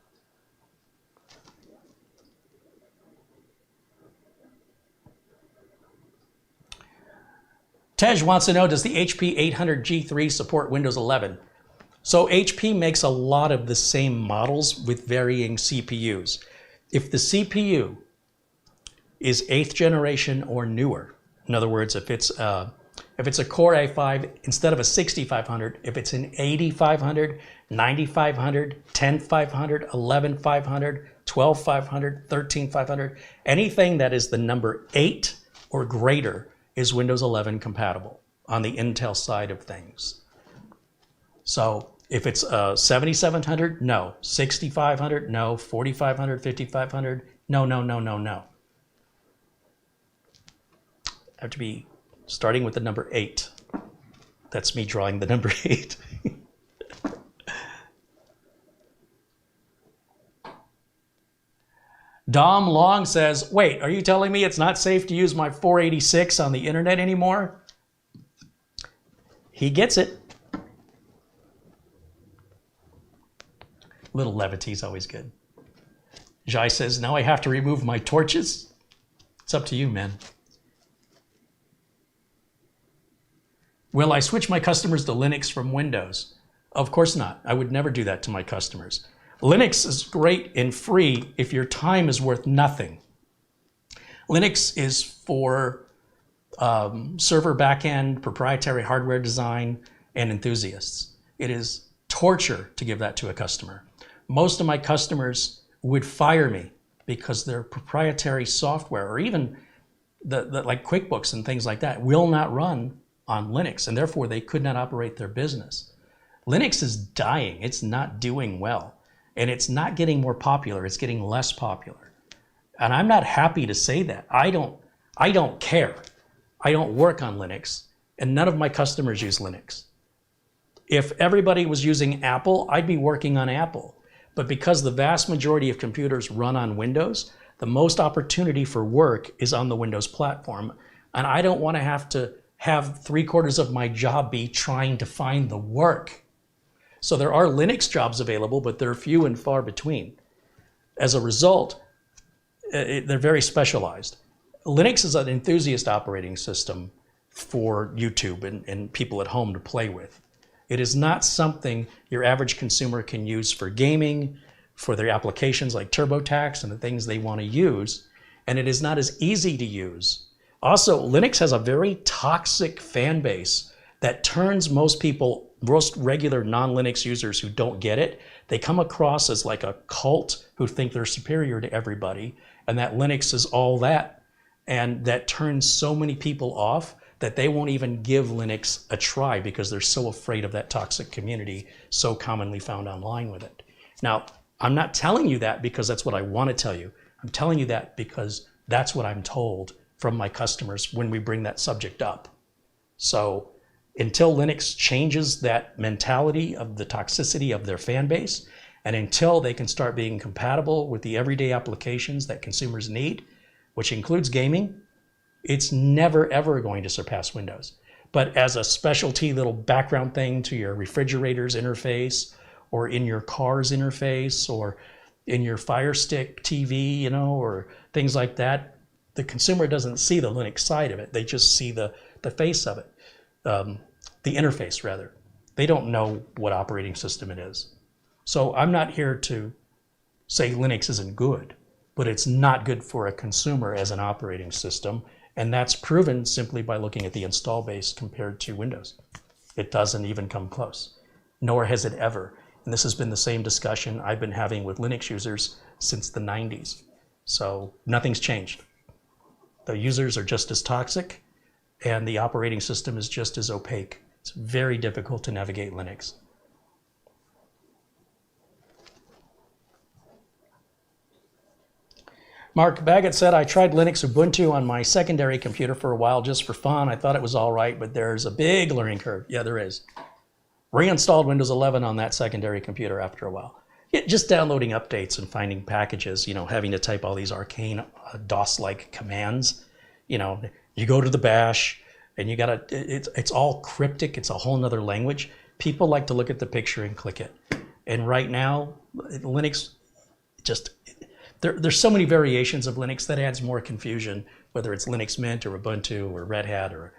Tej wants to know, does the HP 800G3 support Windows 11? So HP makes a lot of the same models with varying CPUs. If the CPU is 8th generation or newer. In other words, if it's a Core i5 instead of a 6500, if it's an 8500, 9500, 10500, 11500, 12500, 13500, anything that is the number 8 or greater is Windows 11 compatible on the Intel side of things. So if it's 7700, no. 6500, no. 4500, 5500, no, no, no, no, no. Have to be starting with the number 8. That's me drawing the number 8. Dom Long says, wait, are you telling me it's not safe to use my 486 on the internet anymore? He gets it. Little levity is always good. Jai says, now I have to remove my torches? It's up to you, man. Will I switch my customers to Linux from Windows? Of course not. I would never do that to my customers. Linux is great and free if your time is worth nothing. Linux is for server backend, proprietary hardware design, and enthusiasts. It is torture to give that to a customer. Most of my customers would fire me because their proprietary software, or even like QuickBooks and things like that, will not run on Linux, and therefore they could not operate their business. Linux is dying. It's not doing well, and it's not getting more popular. It's getting less popular, and I'm not happy to say that. I don't care. I don't work on Linux, and none of my customers use Linux. If everybody was using Apple, I'd be working on Apple. But because the vast majority of computers run on Windows, the most opportunity for work is on the Windows platform, and I don't want to have 3/4 of my job be trying to find the work. So there are Linux jobs available, but they're few and far between. As a result, they're very specialized. Linux is an enthusiast operating system for YouTube and people at home to play with. It is not something your average consumer can use for gaming, for their applications like TurboTax and the things they want to use. And it is not as easy to use. Also, Linux has a very toxic fan base that turns most people, most regular non-Linux users who don't get it, they come across as like a cult who think they're superior to everybody, and that Linux is all that. And that turns so many people off that they won't even give Linux a try because they're so afraid of that toxic community so commonly found online with it. Now, I'm not telling you that because that's what I want to tell you. I'm telling you that because that's what I'm told from my customers when we bring that subject up. So until Linux changes that mentality of the toxicity of their fan base, and until they can start being compatible with the everyday applications that consumers need, which includes gaming, it's never ever going to surpass Windows. But as a specialty little background thing to your refrigerator's interface, or in your car's interface, or in your Fire Stick TV, you know, or things like that, the consumer doesn't see the Linux side of it. They just see the face of it, the interface rather. They don't know what operating system it is. So I'm not here to say Linux isn't good, but it's not good for a consumer as an operating system. And that's proven simply by looking at the install base compared to Windows. It doesn't even come close, nor has it ever. And this has been the same discussion I've been having with Linux users since the 90s. So nothing's changed. The users are just as toxic, and the operating system is just as opaque. It's very difficult to navigate Linux. Mark Baggett said, I tried Linux Ubuntu on my secondary computer for a while just for fun. I thought it was all right, but there's a big learning curve. Yeah, there is. Reinstalled Windows 11 on that secondary computer after a while. Yeah, just downloading updates and finding packages, you know, having to type all these arcane DOS-like commands. You know, you go to the bash and you gotta, it's all cryptic. It's a whole nother language. People like to look at the picture and click it. And right now, Linux just, there's so many variations of Linux that adds more confusion, whether it's Linux Mint or Ubuntu or Red Hat or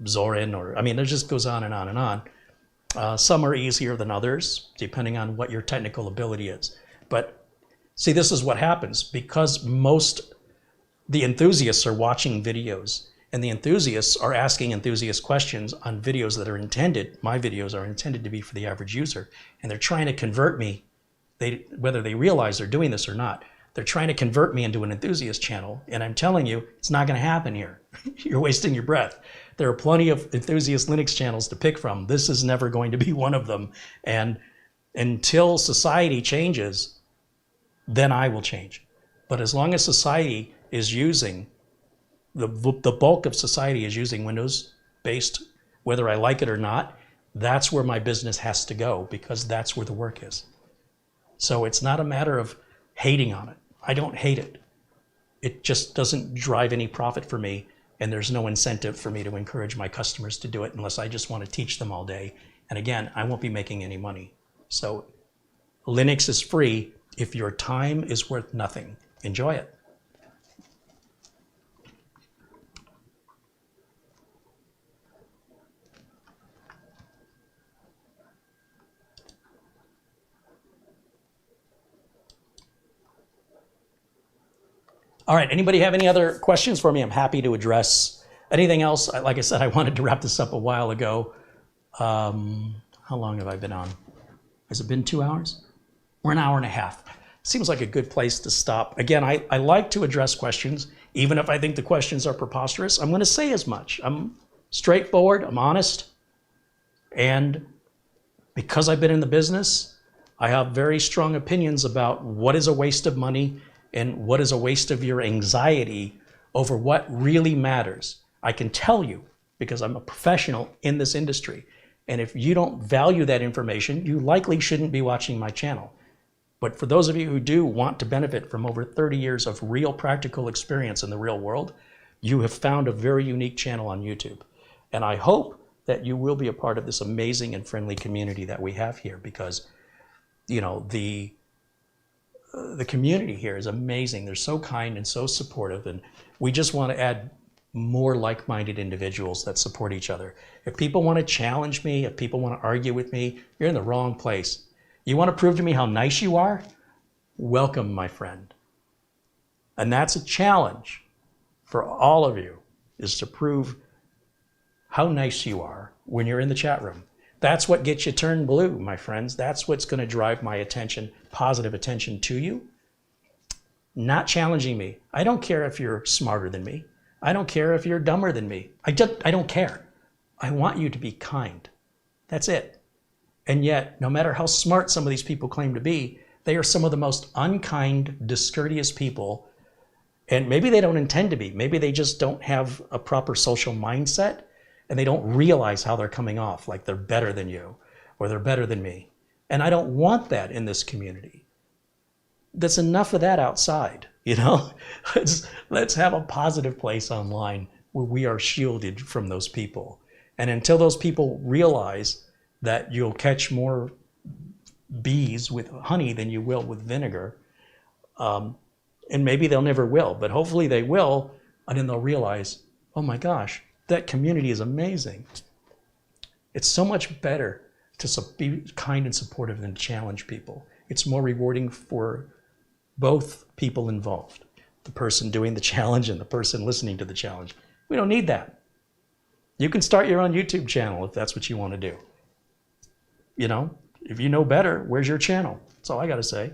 Zorin, or, I mean, it just goes on and on and on. Some are easier than others, depending on what your technical ability is. But see, this is what happens because the enthusiasts are watching videos, and the enthusiasts are asking enthusiast questions on videos that are intended, my videos are intended to be for the average user, and they're trying to convert me, whether they realize they're doing this or not, they're trying to convert me into an enthusiast channel, and I'm telling you, it's not going to happen here. You're wasting your breath. There are plenty of enthusiast Linux channels to pick from. This is never going to be one of them. And until society changes, then I will change. But as long as society is using, the bulk of society is using Windows-based, whether I like it or not, that's where my business has to go because that's where the work is. So it's not a matter of hating on it. I don't hate it. It just doesn't drive any profit for me, and there's no incentive for me to encourage my customers to do it unless I just want to teach them all day. And again, I won't be making any money. So Linux is free if your time is worth nothing. Enjoy it. All right, anybody have any other questions for me? I'm happy to address anything else. Like I said, I wanted to wrap this up a while ago. How long have I been on? Has it been 2 hours? We're an hour and a half. Seems like a good place to stop. Again, I like to address questions, even if I think the questions are preposterous. I'm going to say as much. I'm straightforward, I'm honest, and because I've been in the business, I have very strong opinions about what is a waste of money and what is a waste of your anxiety over what really matters. I can tell you, because I'm a professional in this industry, and if you don't value that information, you likely shouldn't be watching my channel. But for those of you who do want to benefit from over 30 years of real practical experience in the real world, you have found a very unique channel on YouTube. And I hope that you will be a part of this amazing and friendly community that we have here, because, you know, the community here is amazing. They're so kind and so supportive, and we just want to add more like-minded individuals that support each other. If people want to challenge me, if people want to argue with me, you're in the wrong place. You want to prove to me how nice you are? Welcome, my friend. And that's a challenge for all of you, is to prove how nice you are when you're in the chat room. That's what gets you turned blue, my friends. That's what's going to drive my attention, positive attention to you. Not challenging me. I don't care if you're smarter than me. I don't care if you're dumber than me. I don't care. I want you to be kind. That's it. And yet, no matter how smart some of these people claim to be, they are some of the most unkind, discourteous people. And maybe they don't intend to be. Maybe they just don't have a proper social mindset, and they don't realize how they're coming off, like they're better than you or they're better than me. And I don't want that in this community. That's enough of that outside, you know? Let's have a positive place online where we are shielded from those people. And until those people realize that you'll catch more bees with honey than you will with vinegar, and maybe they'll never will, but hopefully they will, and then they'll realize, oh my gosh, that community is amazing. It's so much better to be kind and supportive than to challenge people. It's more rewarding for both people involved, the person doing the challenge and the person listening to the challenge. We don't need that. You can start your own YouTube channel if that's what you want to do. You know, if you know better, where's your channel? That's all I got to say.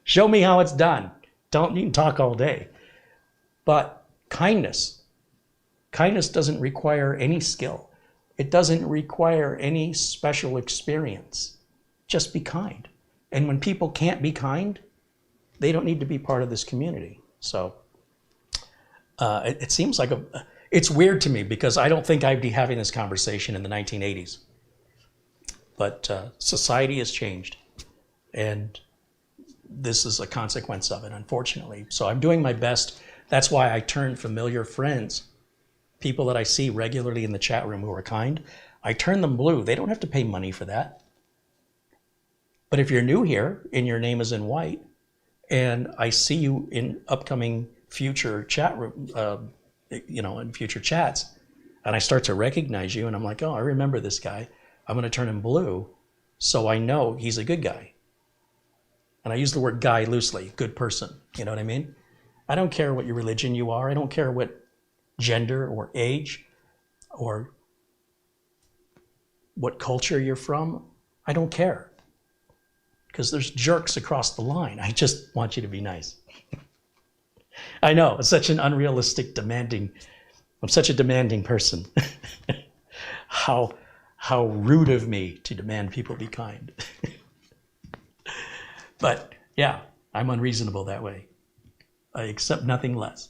Show me how it's done. You can talk all day. But kindness doesn't require any skill. It doesn't require any special experience. Just be kind. And when people can't be kind, they don't need to be part of this community. So it seems like it's weird to me, because I don't think I'd be having this conversation in the 1980s. But society has changed, and this is a consequence of it, unfortunately. So I'm doing my best. That's why I turn familiar friends, people that I see regularly in the chat room who are kind, I turn them blue. They don't have to pay money for that. But if you're new here and your name is in white, and I see you in upcoming future chat room, in future chats, and I start to recognize you, and I'm like, oh, I remember this guy. I'm going to turn him blue, so I know he's a good guy. And I use the word guy loosely, good person. You know what I mean? I don't care what your religion you are. I don't care what gender or age or what culture you're from. I don't care. Because there's jerks across the line. I just want you to be nice. I know, it's such an unrealistic, I'm such a demanding person. How rude of me to demand people be kind. But yeah, I'm unreasonable that way. I accept nothing less.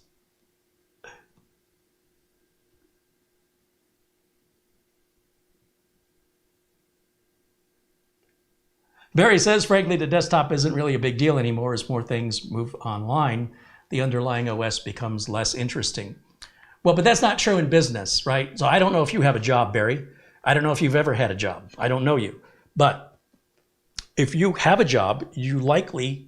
Barry says, frankly, the desktop isn't really a big deal anymore. As more things move online, the underlying OS becomes less interesting. Well, but that's not true in business, right? So I don't know if you have a job, Barry. I don't know if you've ever had a job. I don't know you. But if you have a job, you likely,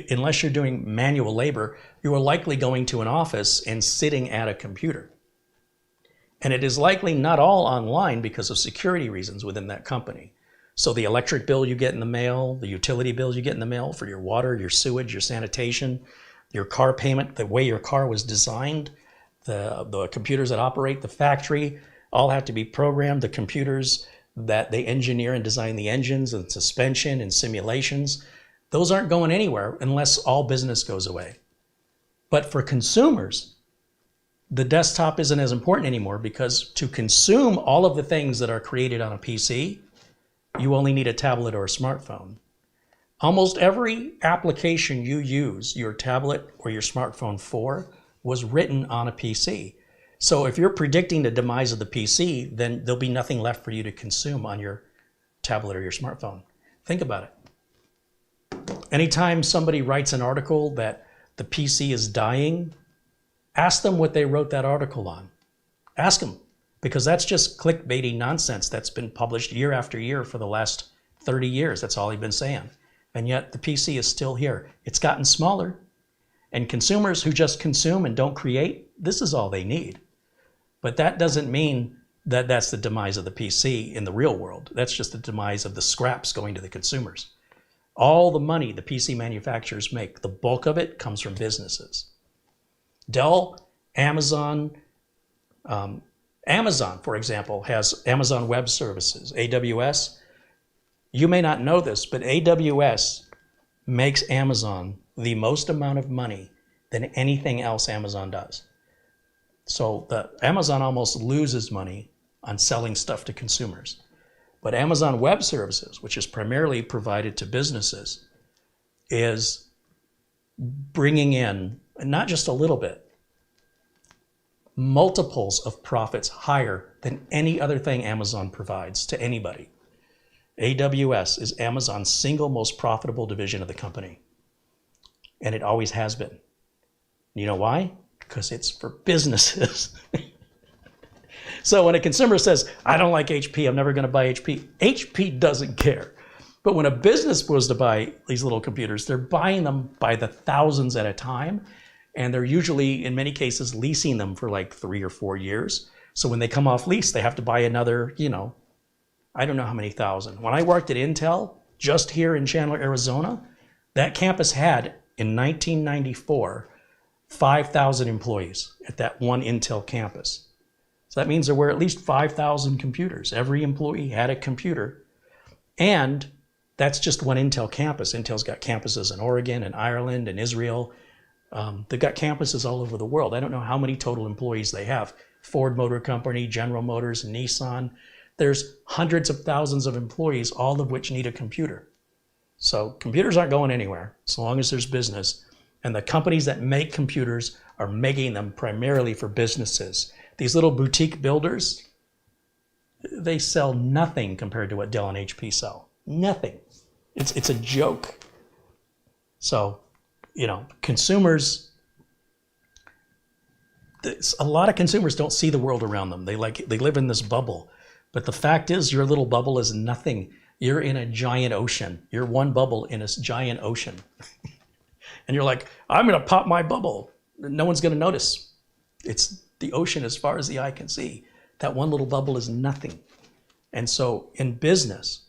unless you're doing manual labor, you are likely going to an office and sitting at a computer. And it is likely not all online because of security reasons within that company. So the electric bill you get in the mail, the utility bills you get in the mail for your water, your sewage, your sanitation, your car payment, the way your car was designed, the computers that operate the factory, all have to be programmed. The computers that they engineer and design the engines and suspension and simulations, those aren't going anywhere unless all business goes away. But for consumers, the desktop isn't as important anymore, because to consume all of the things that are created on a PC, you only need a tablet or a smartphone. Almost every application you use your tablet or your smartphone for was written on a PC. So if you're predicting the demise of the PC, then there'll be nothing left for you to consume on your tablet or your smartphone. Think about it. Anytime somebody writes an article that the PC is dying, ask them what they wrote that article on. Ask them. Because that's just clickbaity nonsense that's been published year after year for the last 30 years. That's all he's been saying. And yet the PC is still here. It's gotten smaller. And consumers who just consume and don't create, this is all they need. But that doesn't mean that that's the demise of the PC in the real world. That's just the demise of the scraps going to the consumers. All the money the PC manufacturers make, the bulk of it comes from businesses. Dell, Amazon, Amazon, for example, has Amazon Web Services, AWS. You may not know this, but AWS makes Amazon the most amount of money than anything else Amazon does. So Amazon almost loses money on selling stuff to consumers. But Amazon Web Services, which is primarily provided to businesses, is bringing in, not just a little bit, multiples of profits higher than any other thing Amazon provides to anybody. AWS is Amazon's single most profitable division of the company. And it always has been. You know why? Because it's for businesses. So when a consumer says, I don't like HP, I'm never going to buy HP, HP doesn't care. But when a business goes to buy these little computers, they're buying them by the thousands at a time. And they're usually, in many cases, leasing them for like 3 or 4 years. So when they come off lease, they have to buy another, I don't know how many thousand. When I worked at Intel, just here in Chandler, Arizona, that campus had, in 1994, 5,000 employees at that one Intel campus. So that means there were at least 5,000 computers. Every employee had a computer. And that's just one Intel campus. Intel's got campuses in Oregon and Ireland and Israel. They've got campuses all over the world. I don't know how many total employees they have. Ford Motor Company, General Motors, Nissan. There's hundreds of thousands of employees, all of which need a computer. So computers aren't going anywhere as long as there's business. And the companies that make computers are making them primarily for businesses. These little boutique builders, they sell nothing compared to what Dell and HP sell. Nothing. It's a joke. So, consumers, a lot of consumers don't see the world around them. They live in this bubble. But the fact is, your little bubble is nothing. You're in a giant ocean. You're one bubble in a giant ocean. And you're like, I'm going to pop my bubble. No one's going to notice. It's the ocean as far as the eye can see. That one little bubble is nothing. And so in business,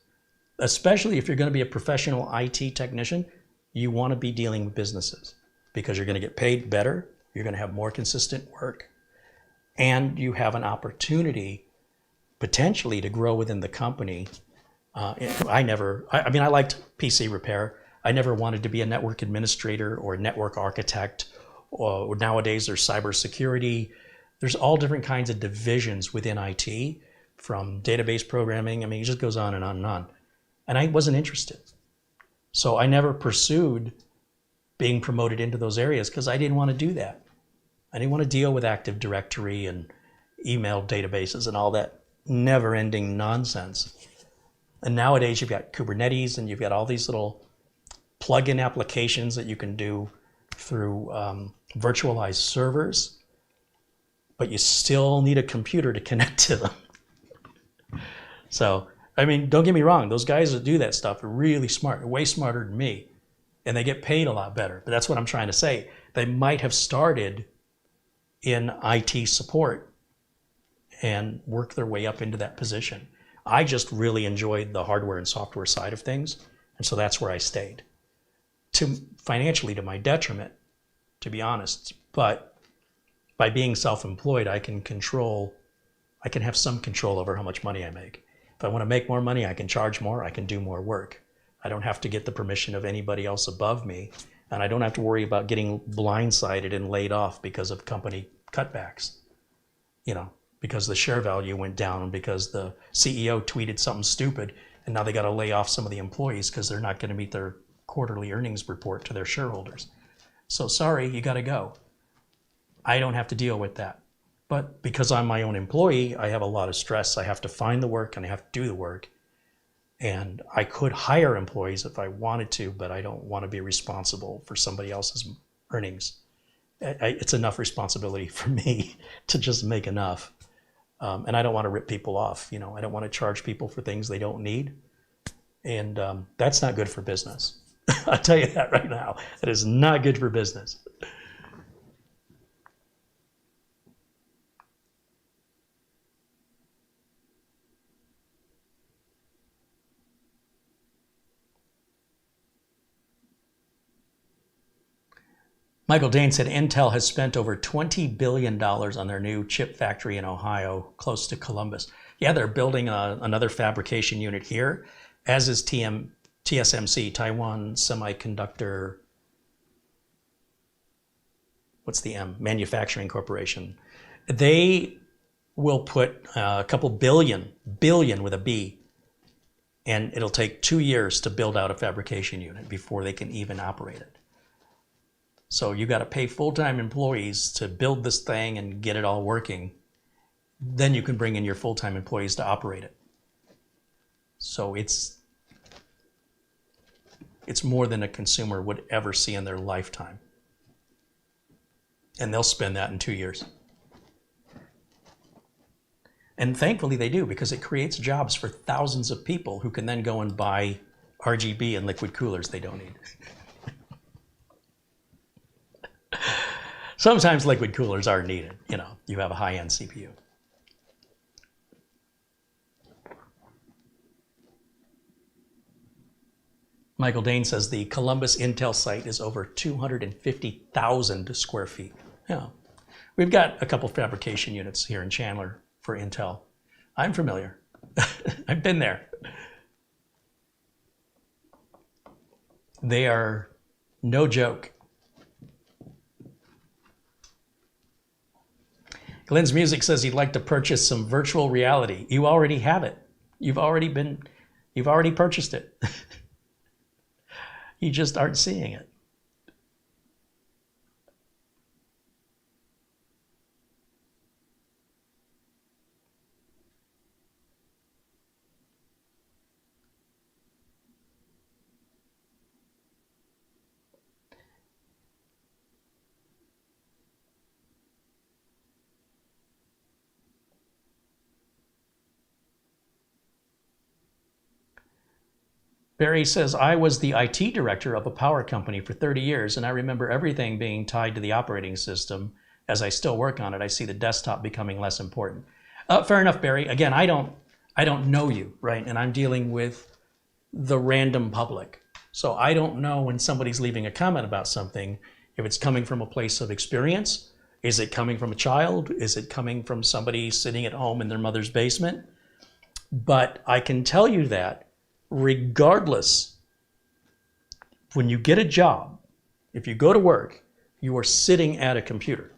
especially if you're going to be a professional IT technician, you want to be dealing with businesses because you're going to get paid better, you're going to have more consistent work, and you have an opportunity potentially to grow within the company. I liked PC repair. I never wanted to be a network administrator or a network architect, or nowadays there's cybersecurity. There's all different kinds of divisions within IT, from database programming. It just goes on and on and on. And I wasn't interested. So I never pursued being promoted into those areas because I didn't want to do that. I didn't want to deal with Active Directory and email databases and all that never-ending nonsense. And nowadays you've got Kubernetes and you've got all these little plug-in applications that you can do through virtualized servers, but you still need a computer to connect to them. So, don't get me wrong, those guys that do that stuff are really smart, way smarter than me, and they get paid a lot better. But that's what I'm trying to say. They might have started in IT support and worked their way up into that position. I just really enjoyed the hardware and software side of things, and so that's where I stayed. Financially to my detriment, to be honest, but by being self-employed, I can have some control over how much money I make. If I want to make more money, I can charge more, I can do more work. I don't have to get the permission of anybody else above me, and I don't have to worry about getting blindsided and laid off because of company cutbacks. Because the share value went down, because the CEO tweeted something stupid, and now they got to lay off some of the employees because they're not going to meet their quarterly earnings report to their shareholders. So sorry, you got to go. I don't have to deal with that. But because I'm my own employee, I have a lot of stress. I have to find the work and I have to do the work. And I could hire employees if I wanted to, but I don't want to be responsible for somebody else's earnings. It's enough responsibility for me to just make enough. And I don't want to rip people off. I don't want to charge people for things they don't need. And that's not good for business. I'll tell you that right now. That is not good for business. Michael Dane said Intel has spent over $20 billion on their new chip factory in Ohio, close to Columbus. Yeah, they're building another fabrication unit here, as is TSMC, Taiwan Semiconductor, what's the M? Manufacturing Corporation. They will put a couple billion with a B, and it'll take 2 years to build out a fabrication unit before they can even operate it. So you got to pay full-time employees to build this thing and get it all working. Then you can bring in your full-time employees to operate it. So it's more than a consumer would ever see in their lifetime. And they'll spend that in 2 years. And thankfully they do, because it creates jobs for thousands of people who can then go and buy RGB and liquid coolers they don't need. Sometimes liquid coolers are needed, you know, you have a high-end CPU. Michael Dane says the Columbus Intel site is over 250,000 square feet. Yeah, we've got a couple fabrication units here in Chandler for Intel. I'm familiar. I've been there. They are no joke. Glenn's Music says he'd like to purchase some virtual reality. You already have it. You've already purchased it. You just aren't seeing it. Barry says, I was the IT director of a power company for 30 years, and I remember everything being tied to the operating system. As I still work on it, I see the desktop becoming less important. Fair enough, Barry. Again, I don't know you, right? And I'm dealing with the random public. So I don't know when somebody's leaving a comment about something, if it's coming from a place of experience. Is it coming from a child? Is it coming from somebody sitting at home in their mother's basement? But I can tell you that regardless, when you get a job, if you go to work, you are sitting at a computer.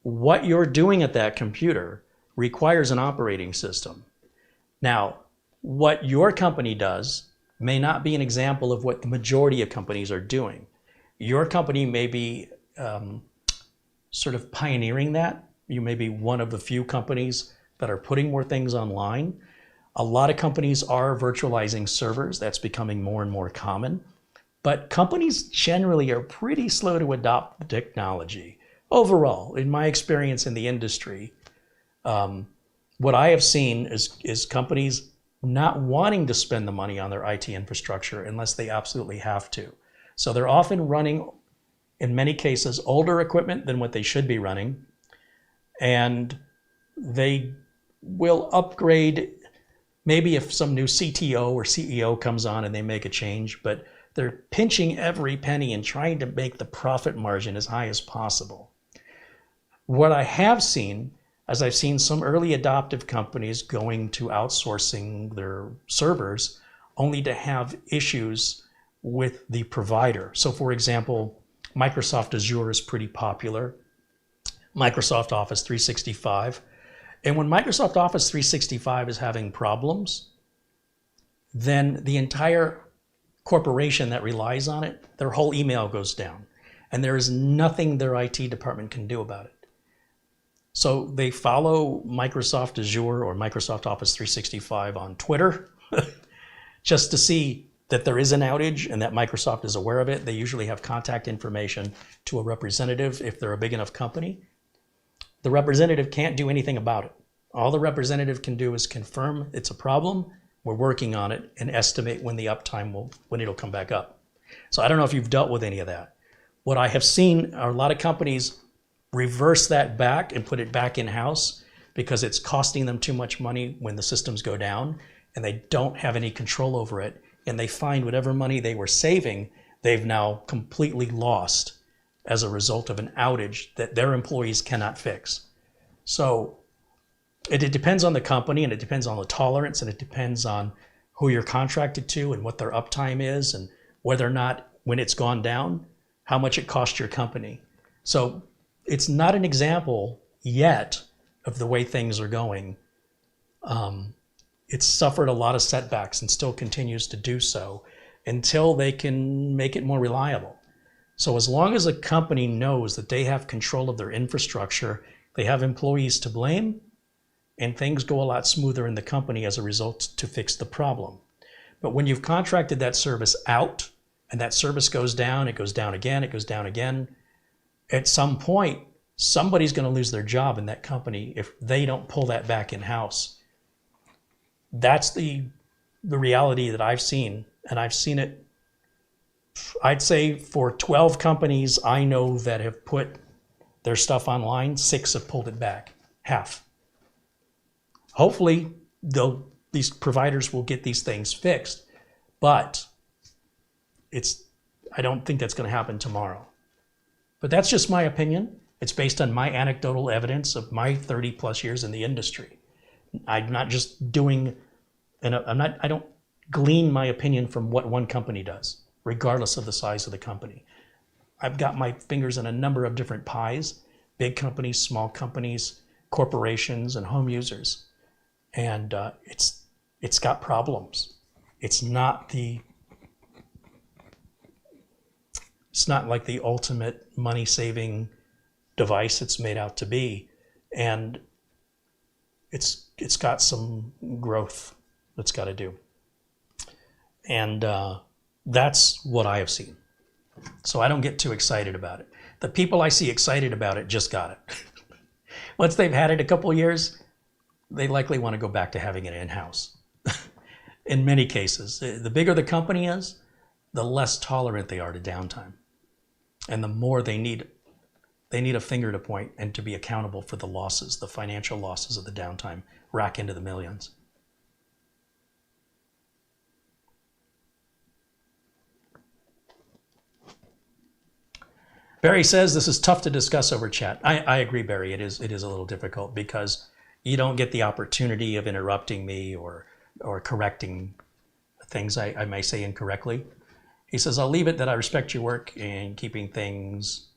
What you're doing at that computer requires an operating system. Now, what your company does may not be an example of what the majority of companies are doing. Your company may be sort of pioneering that. You may be one of the few companies that are putting more things online. A lot of companies are virtualizing servers. That's becoming more and more common. But companies generally are pretty slow to adopt the technology. Overall, in my experience in the industry, what I have seen is companies not wanting to spend the money on their IT infrastructure unless they absolutely have to. So they're often running, in many cases, older equipment than what they should be running. And they will upgrade maybe if some new CTO or CEO comes on and they make a change, but they're pinching every penny and trying to make the profit margin as high as possible. What I have seen, as I've seen some early adoptive companies going to outsourcing their servers only to have issues with the provider. So for example, Microsoft Azure is pretty popular. Microsoft Office 365. And when Microsoft Office 365 is having problems, then the entire corporation that relies on it, their whole email goes down. And there is nothing their IT department can do about it. So they follow Microsoft Azure or Microsoft Office 365 on Twitter just to see that there is an outage and that Microsoft is aware of it. They usually have contact information to a representative if they're a big enough company. The representative can't do anything about it. All the representative can do is confirm it's a problem, we're working on it, and estimate when the uptime when it'll come back up. So I don't know if you've dealt with any of that. What I have seen are a lot of companies reverse that back and put it back in-house because it's costing them too much money when the systems go down and they don't have any control over it, and they find whatever money they were saving, they've now completely lost as a result of an outage that their employees cannot fix. So it depends on the company, and it depends on the tolerance, and it depends on who you're contracted to and what their uptime is, and whether or not, when it's gone down, how much it cost your company. So it's not an example yet of the way things are going. It's suffered a lot of setbacks and still continues to do so until they can make it more reliable. So as long as a company knows that they have control of their infrastructure, they have employees to blame, and things go a lot smoother in the company as a result to fix the problem. But when you've contracted that service out and that service goes down, it goes down again, it goes down again, at some point, somebody's going to lose their job in that company if they don't pull that back in-house. That's the reality that I've seen, and I've seen it, I'd say for 12 companies I know that have put their stuff online, 6 have pulled it back, half. Hopefully, these providers will get these things fixed, but I don't think that's going to happen tomorrow. But that's just my opinion. It's based on my anecdotal evidence of my 30 plus years in the industry. I'm not just doing, I don't glean my opinion from what one company does, regardless of the size of the company. I've got my fingers in a number of different pies, big companies, small companies, corporations, and home users. And it's got problems. It's not like the ultimate money-saving device it's made out to be. And it's got some growth that's got to do. And that's what I have seen. So I don't get too excited about it. The people I see excited about it just got it. Once they've had it a couple of years, they likely want to go back to having it in-house. In many cases, the bigger the company is, the less tolerant they are to downtime. And the more they need a finger to point and to be accountable for the losses, the financial losses of the downtime, rack into the millions. Barry says this is tough to discuss over chat. I agree, Barry. It is a little difficult because you don't get the opportunity of interrupting me or correcting things I may say incorrectly. He says, I'll leave it that I respect your work in keeping things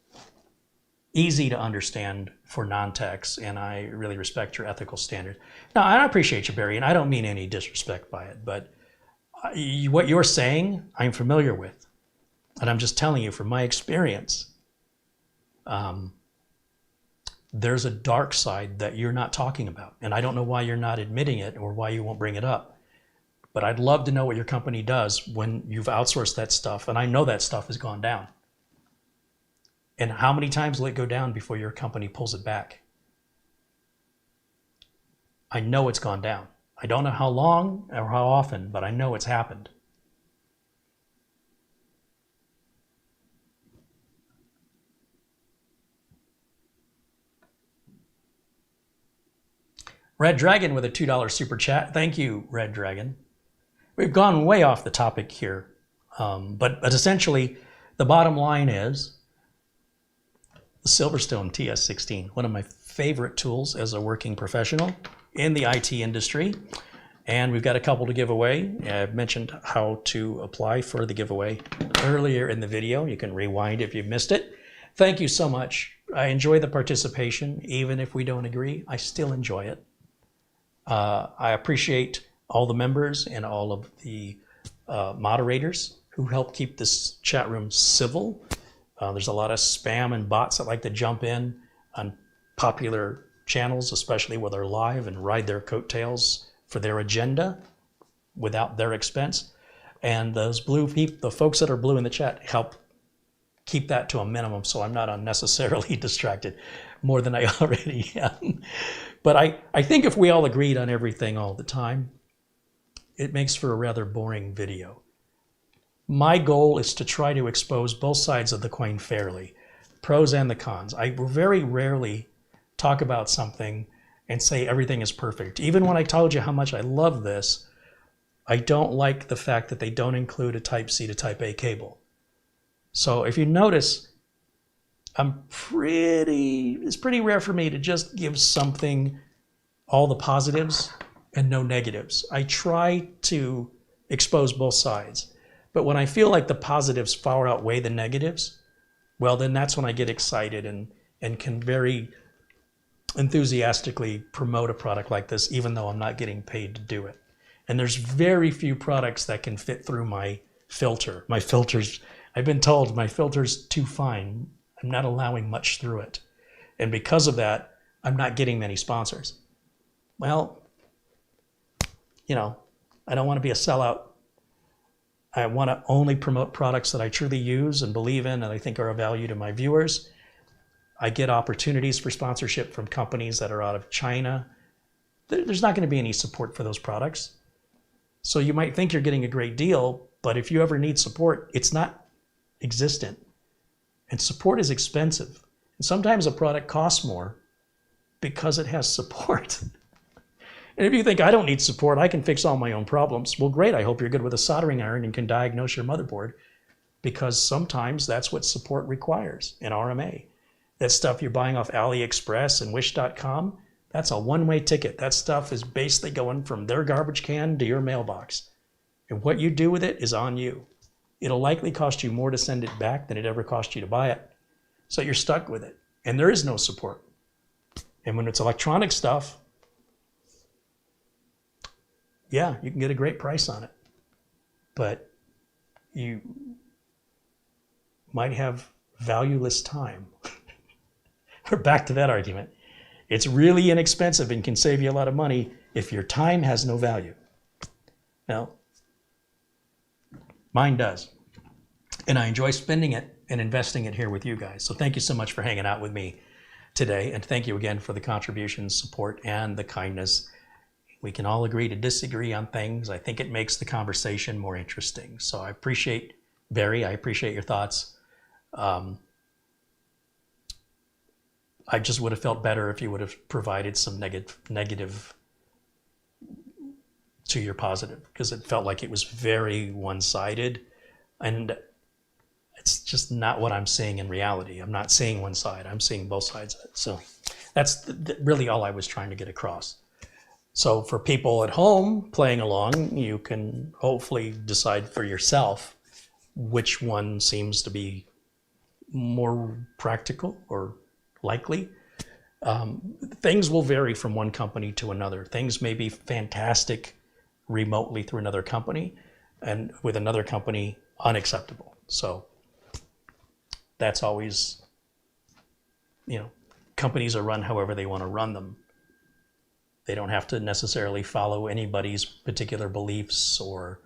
easy to understand for non-techs, and I really respect your ethical standards. Now, I appreciate you, Barry, and I don't mean any disrespect by it, but what you're saying, I'm familiar with. And I'm just telling you from my experience, there's a dark side that you're not talking about. And I don't know why you're not admitting it or why you won't bring it up. But I'd love to know what your company does when you've outsourced that stuff. And I know that stuff has gone down. And how many times will it go down before your company pulls it back? I know it's gone down. I don't know how long or how often, but I know it's happened. Red Dragon with a $2 super chat. Thank you, Red Dragon. We've gone way off the topic here, but essentially the bottom line is the Silverstone TS16, one of my favorite tools as a working professional in the IT industry. And we've got a couple to give away. I've mentioned how to apply for the giveaway earlier in the video. You can rewind if you've missed it. Thank you so much. I enjoy the participation. Even if we don't agree, I still enjoy it. I appreciate all the members and all of the moderators who help keep this chat room civil. There's a lot of spam and bots that like to jump in on popular channels, especially where they're live, and ride their coattails for their agenda without their expense. And those blue people, the folks that are blue in the chat, help keep that to a minimum so I'm not unnecessarily distracted more than I already am. But I think if we all agreed on everything all the time, it makes for a rather boring video. My goal is to try to expose both sides of the coin fairly, pros and the cons. I very rarely talk about something and say everything is perfect. Even when I told you how much I love this, I don't like the fact that they don't include a Type-C to Type-A cable. So if you notice, it's pretty rare for me to just give something all the positives and no negatives. I try to expose both sides. But when I feel like the positives far outweigh the negatives, well, then that's when I get excited and can very enthusiastically promote a product like this, even though I'm not getting paid to do it. And there's very few products that can fit through my filter. My filters, I've been told my filter's too fine. I'm not allowing much through it. And because of that, I'm not getting many sponsors. Well, you know, I don't want to be a sellout. I want to only promote products that I truly use and believe in and I think are of value to my viewers. I get opportunities for sponsorship from companies that are out of China. There's not going to be any support for those products. So you might think you're getting a great deal, but if you ever need support, it's not existent. And support is expensive. And sometimes a product costs more because it has support. And if you think, I don't need support, I can fix all my own problems. Well, great, I hope you're good with a soldering iron and can diagnose your motherboard, because sometimes that's what support requires in RMA. That stuff you're buying off AliExpress and Wish.com, that's a one-way ticket. That stuff is basically going from their garbage can to your mailbox. And what you do with it is on you. It'll likely cost you more to send it back than it ever cost you to buy it. So you're stuck with it. And there is no support. And when it's electronic stuff, yeah, you can get a great price on it. But you might have valueless time. We're back to that argument. It's really inexpensive and can save you a lot of money if your time has no value. Now, mine does. And I enjoy spending it and investing it here with you guys. So thank you so much for hanging out with me today. And thank you again for the contributions, support, and the kindness. We can all agree to disagree on things. I think it makes the conversation more interesting. So I appreciate, Barry, I appreciate your thoughts. I just would have felt better if you would have provided some negative to your positive, because it felt like it was very one-sided, and it's just not what I'm seeing in reality. I'm not seeing one side, I'm seeing both sides of it. So that's really all I was trying to get across. So for people at home playing along, you can hopefully decide for yourself which one seems to be more practical or likely. Things will vary from one company to another. Things may be fantastic remotely through another company, and with another company, unacceptable. So that's always, you know, companies are run however they want to run them. They don't have to necessarily follow anybody's particular beliefs, or,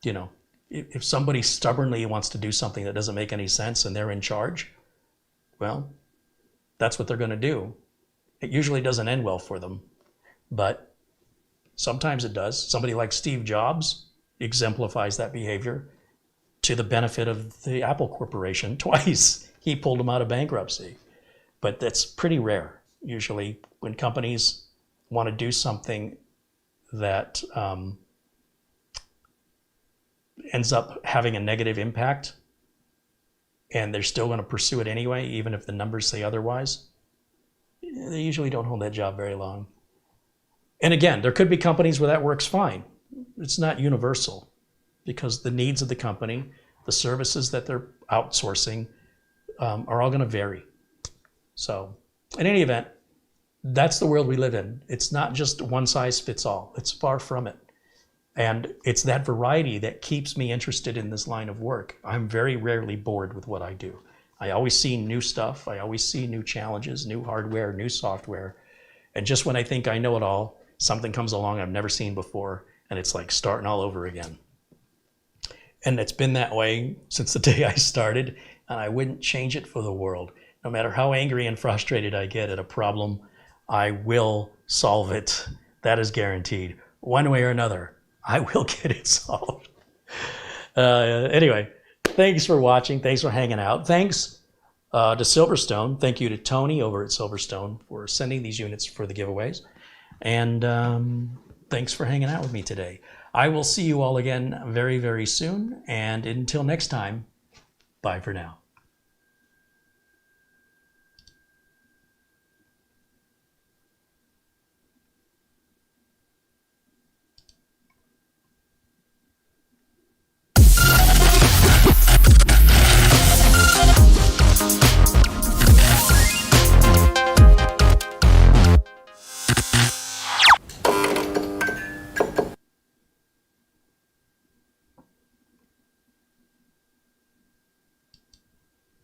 you know, if somebody stubbornly wants to do something that doesn't make any sense and they're in charge, well, that's what they're going to do. It usually doesn't end well for them, but sometimes it does. Somebody like Steve Jobs exemplifies that behavior to the benefit of the Apple Corporation. Twice he pulled them out of bankruptcy, but that's pretty rare. Usually when companies want to do something that ends up having a negative impact, and they're still going to pursue it anyway, even if the numbers say otherwise, they usually don't hold that job very long. And again, there could be companies where that works fine. It's not universal, because the needs of the company, the services that they're outsourcing, are all going to vary. So in any event, that's the world we live in. It's not just one size fits all. It's far from it. And it's that variety that keeps me interested in this line of work. I'm very rarely bored with what I do. I always see new stuff. I always see new challenges, new hardware, new software. And just when I think I know it all, something comes along I've never seen before, and it's like starting all over again. And it's been that way since the day I started, and I wouldn't change it for the world. No matter how angry and frustrated I get at a problem, I will solve it. That is guaranteed. One way or another, I will get it solved. Anyway, thanks for watching. Thanks for hanging out. Thanks to Silverstone. Thank you to Tony over at Silverstone for sending these units for the giveaways. And thanks for hanging out with me today. I will see you all again very, very soon. And until next time, bye for now.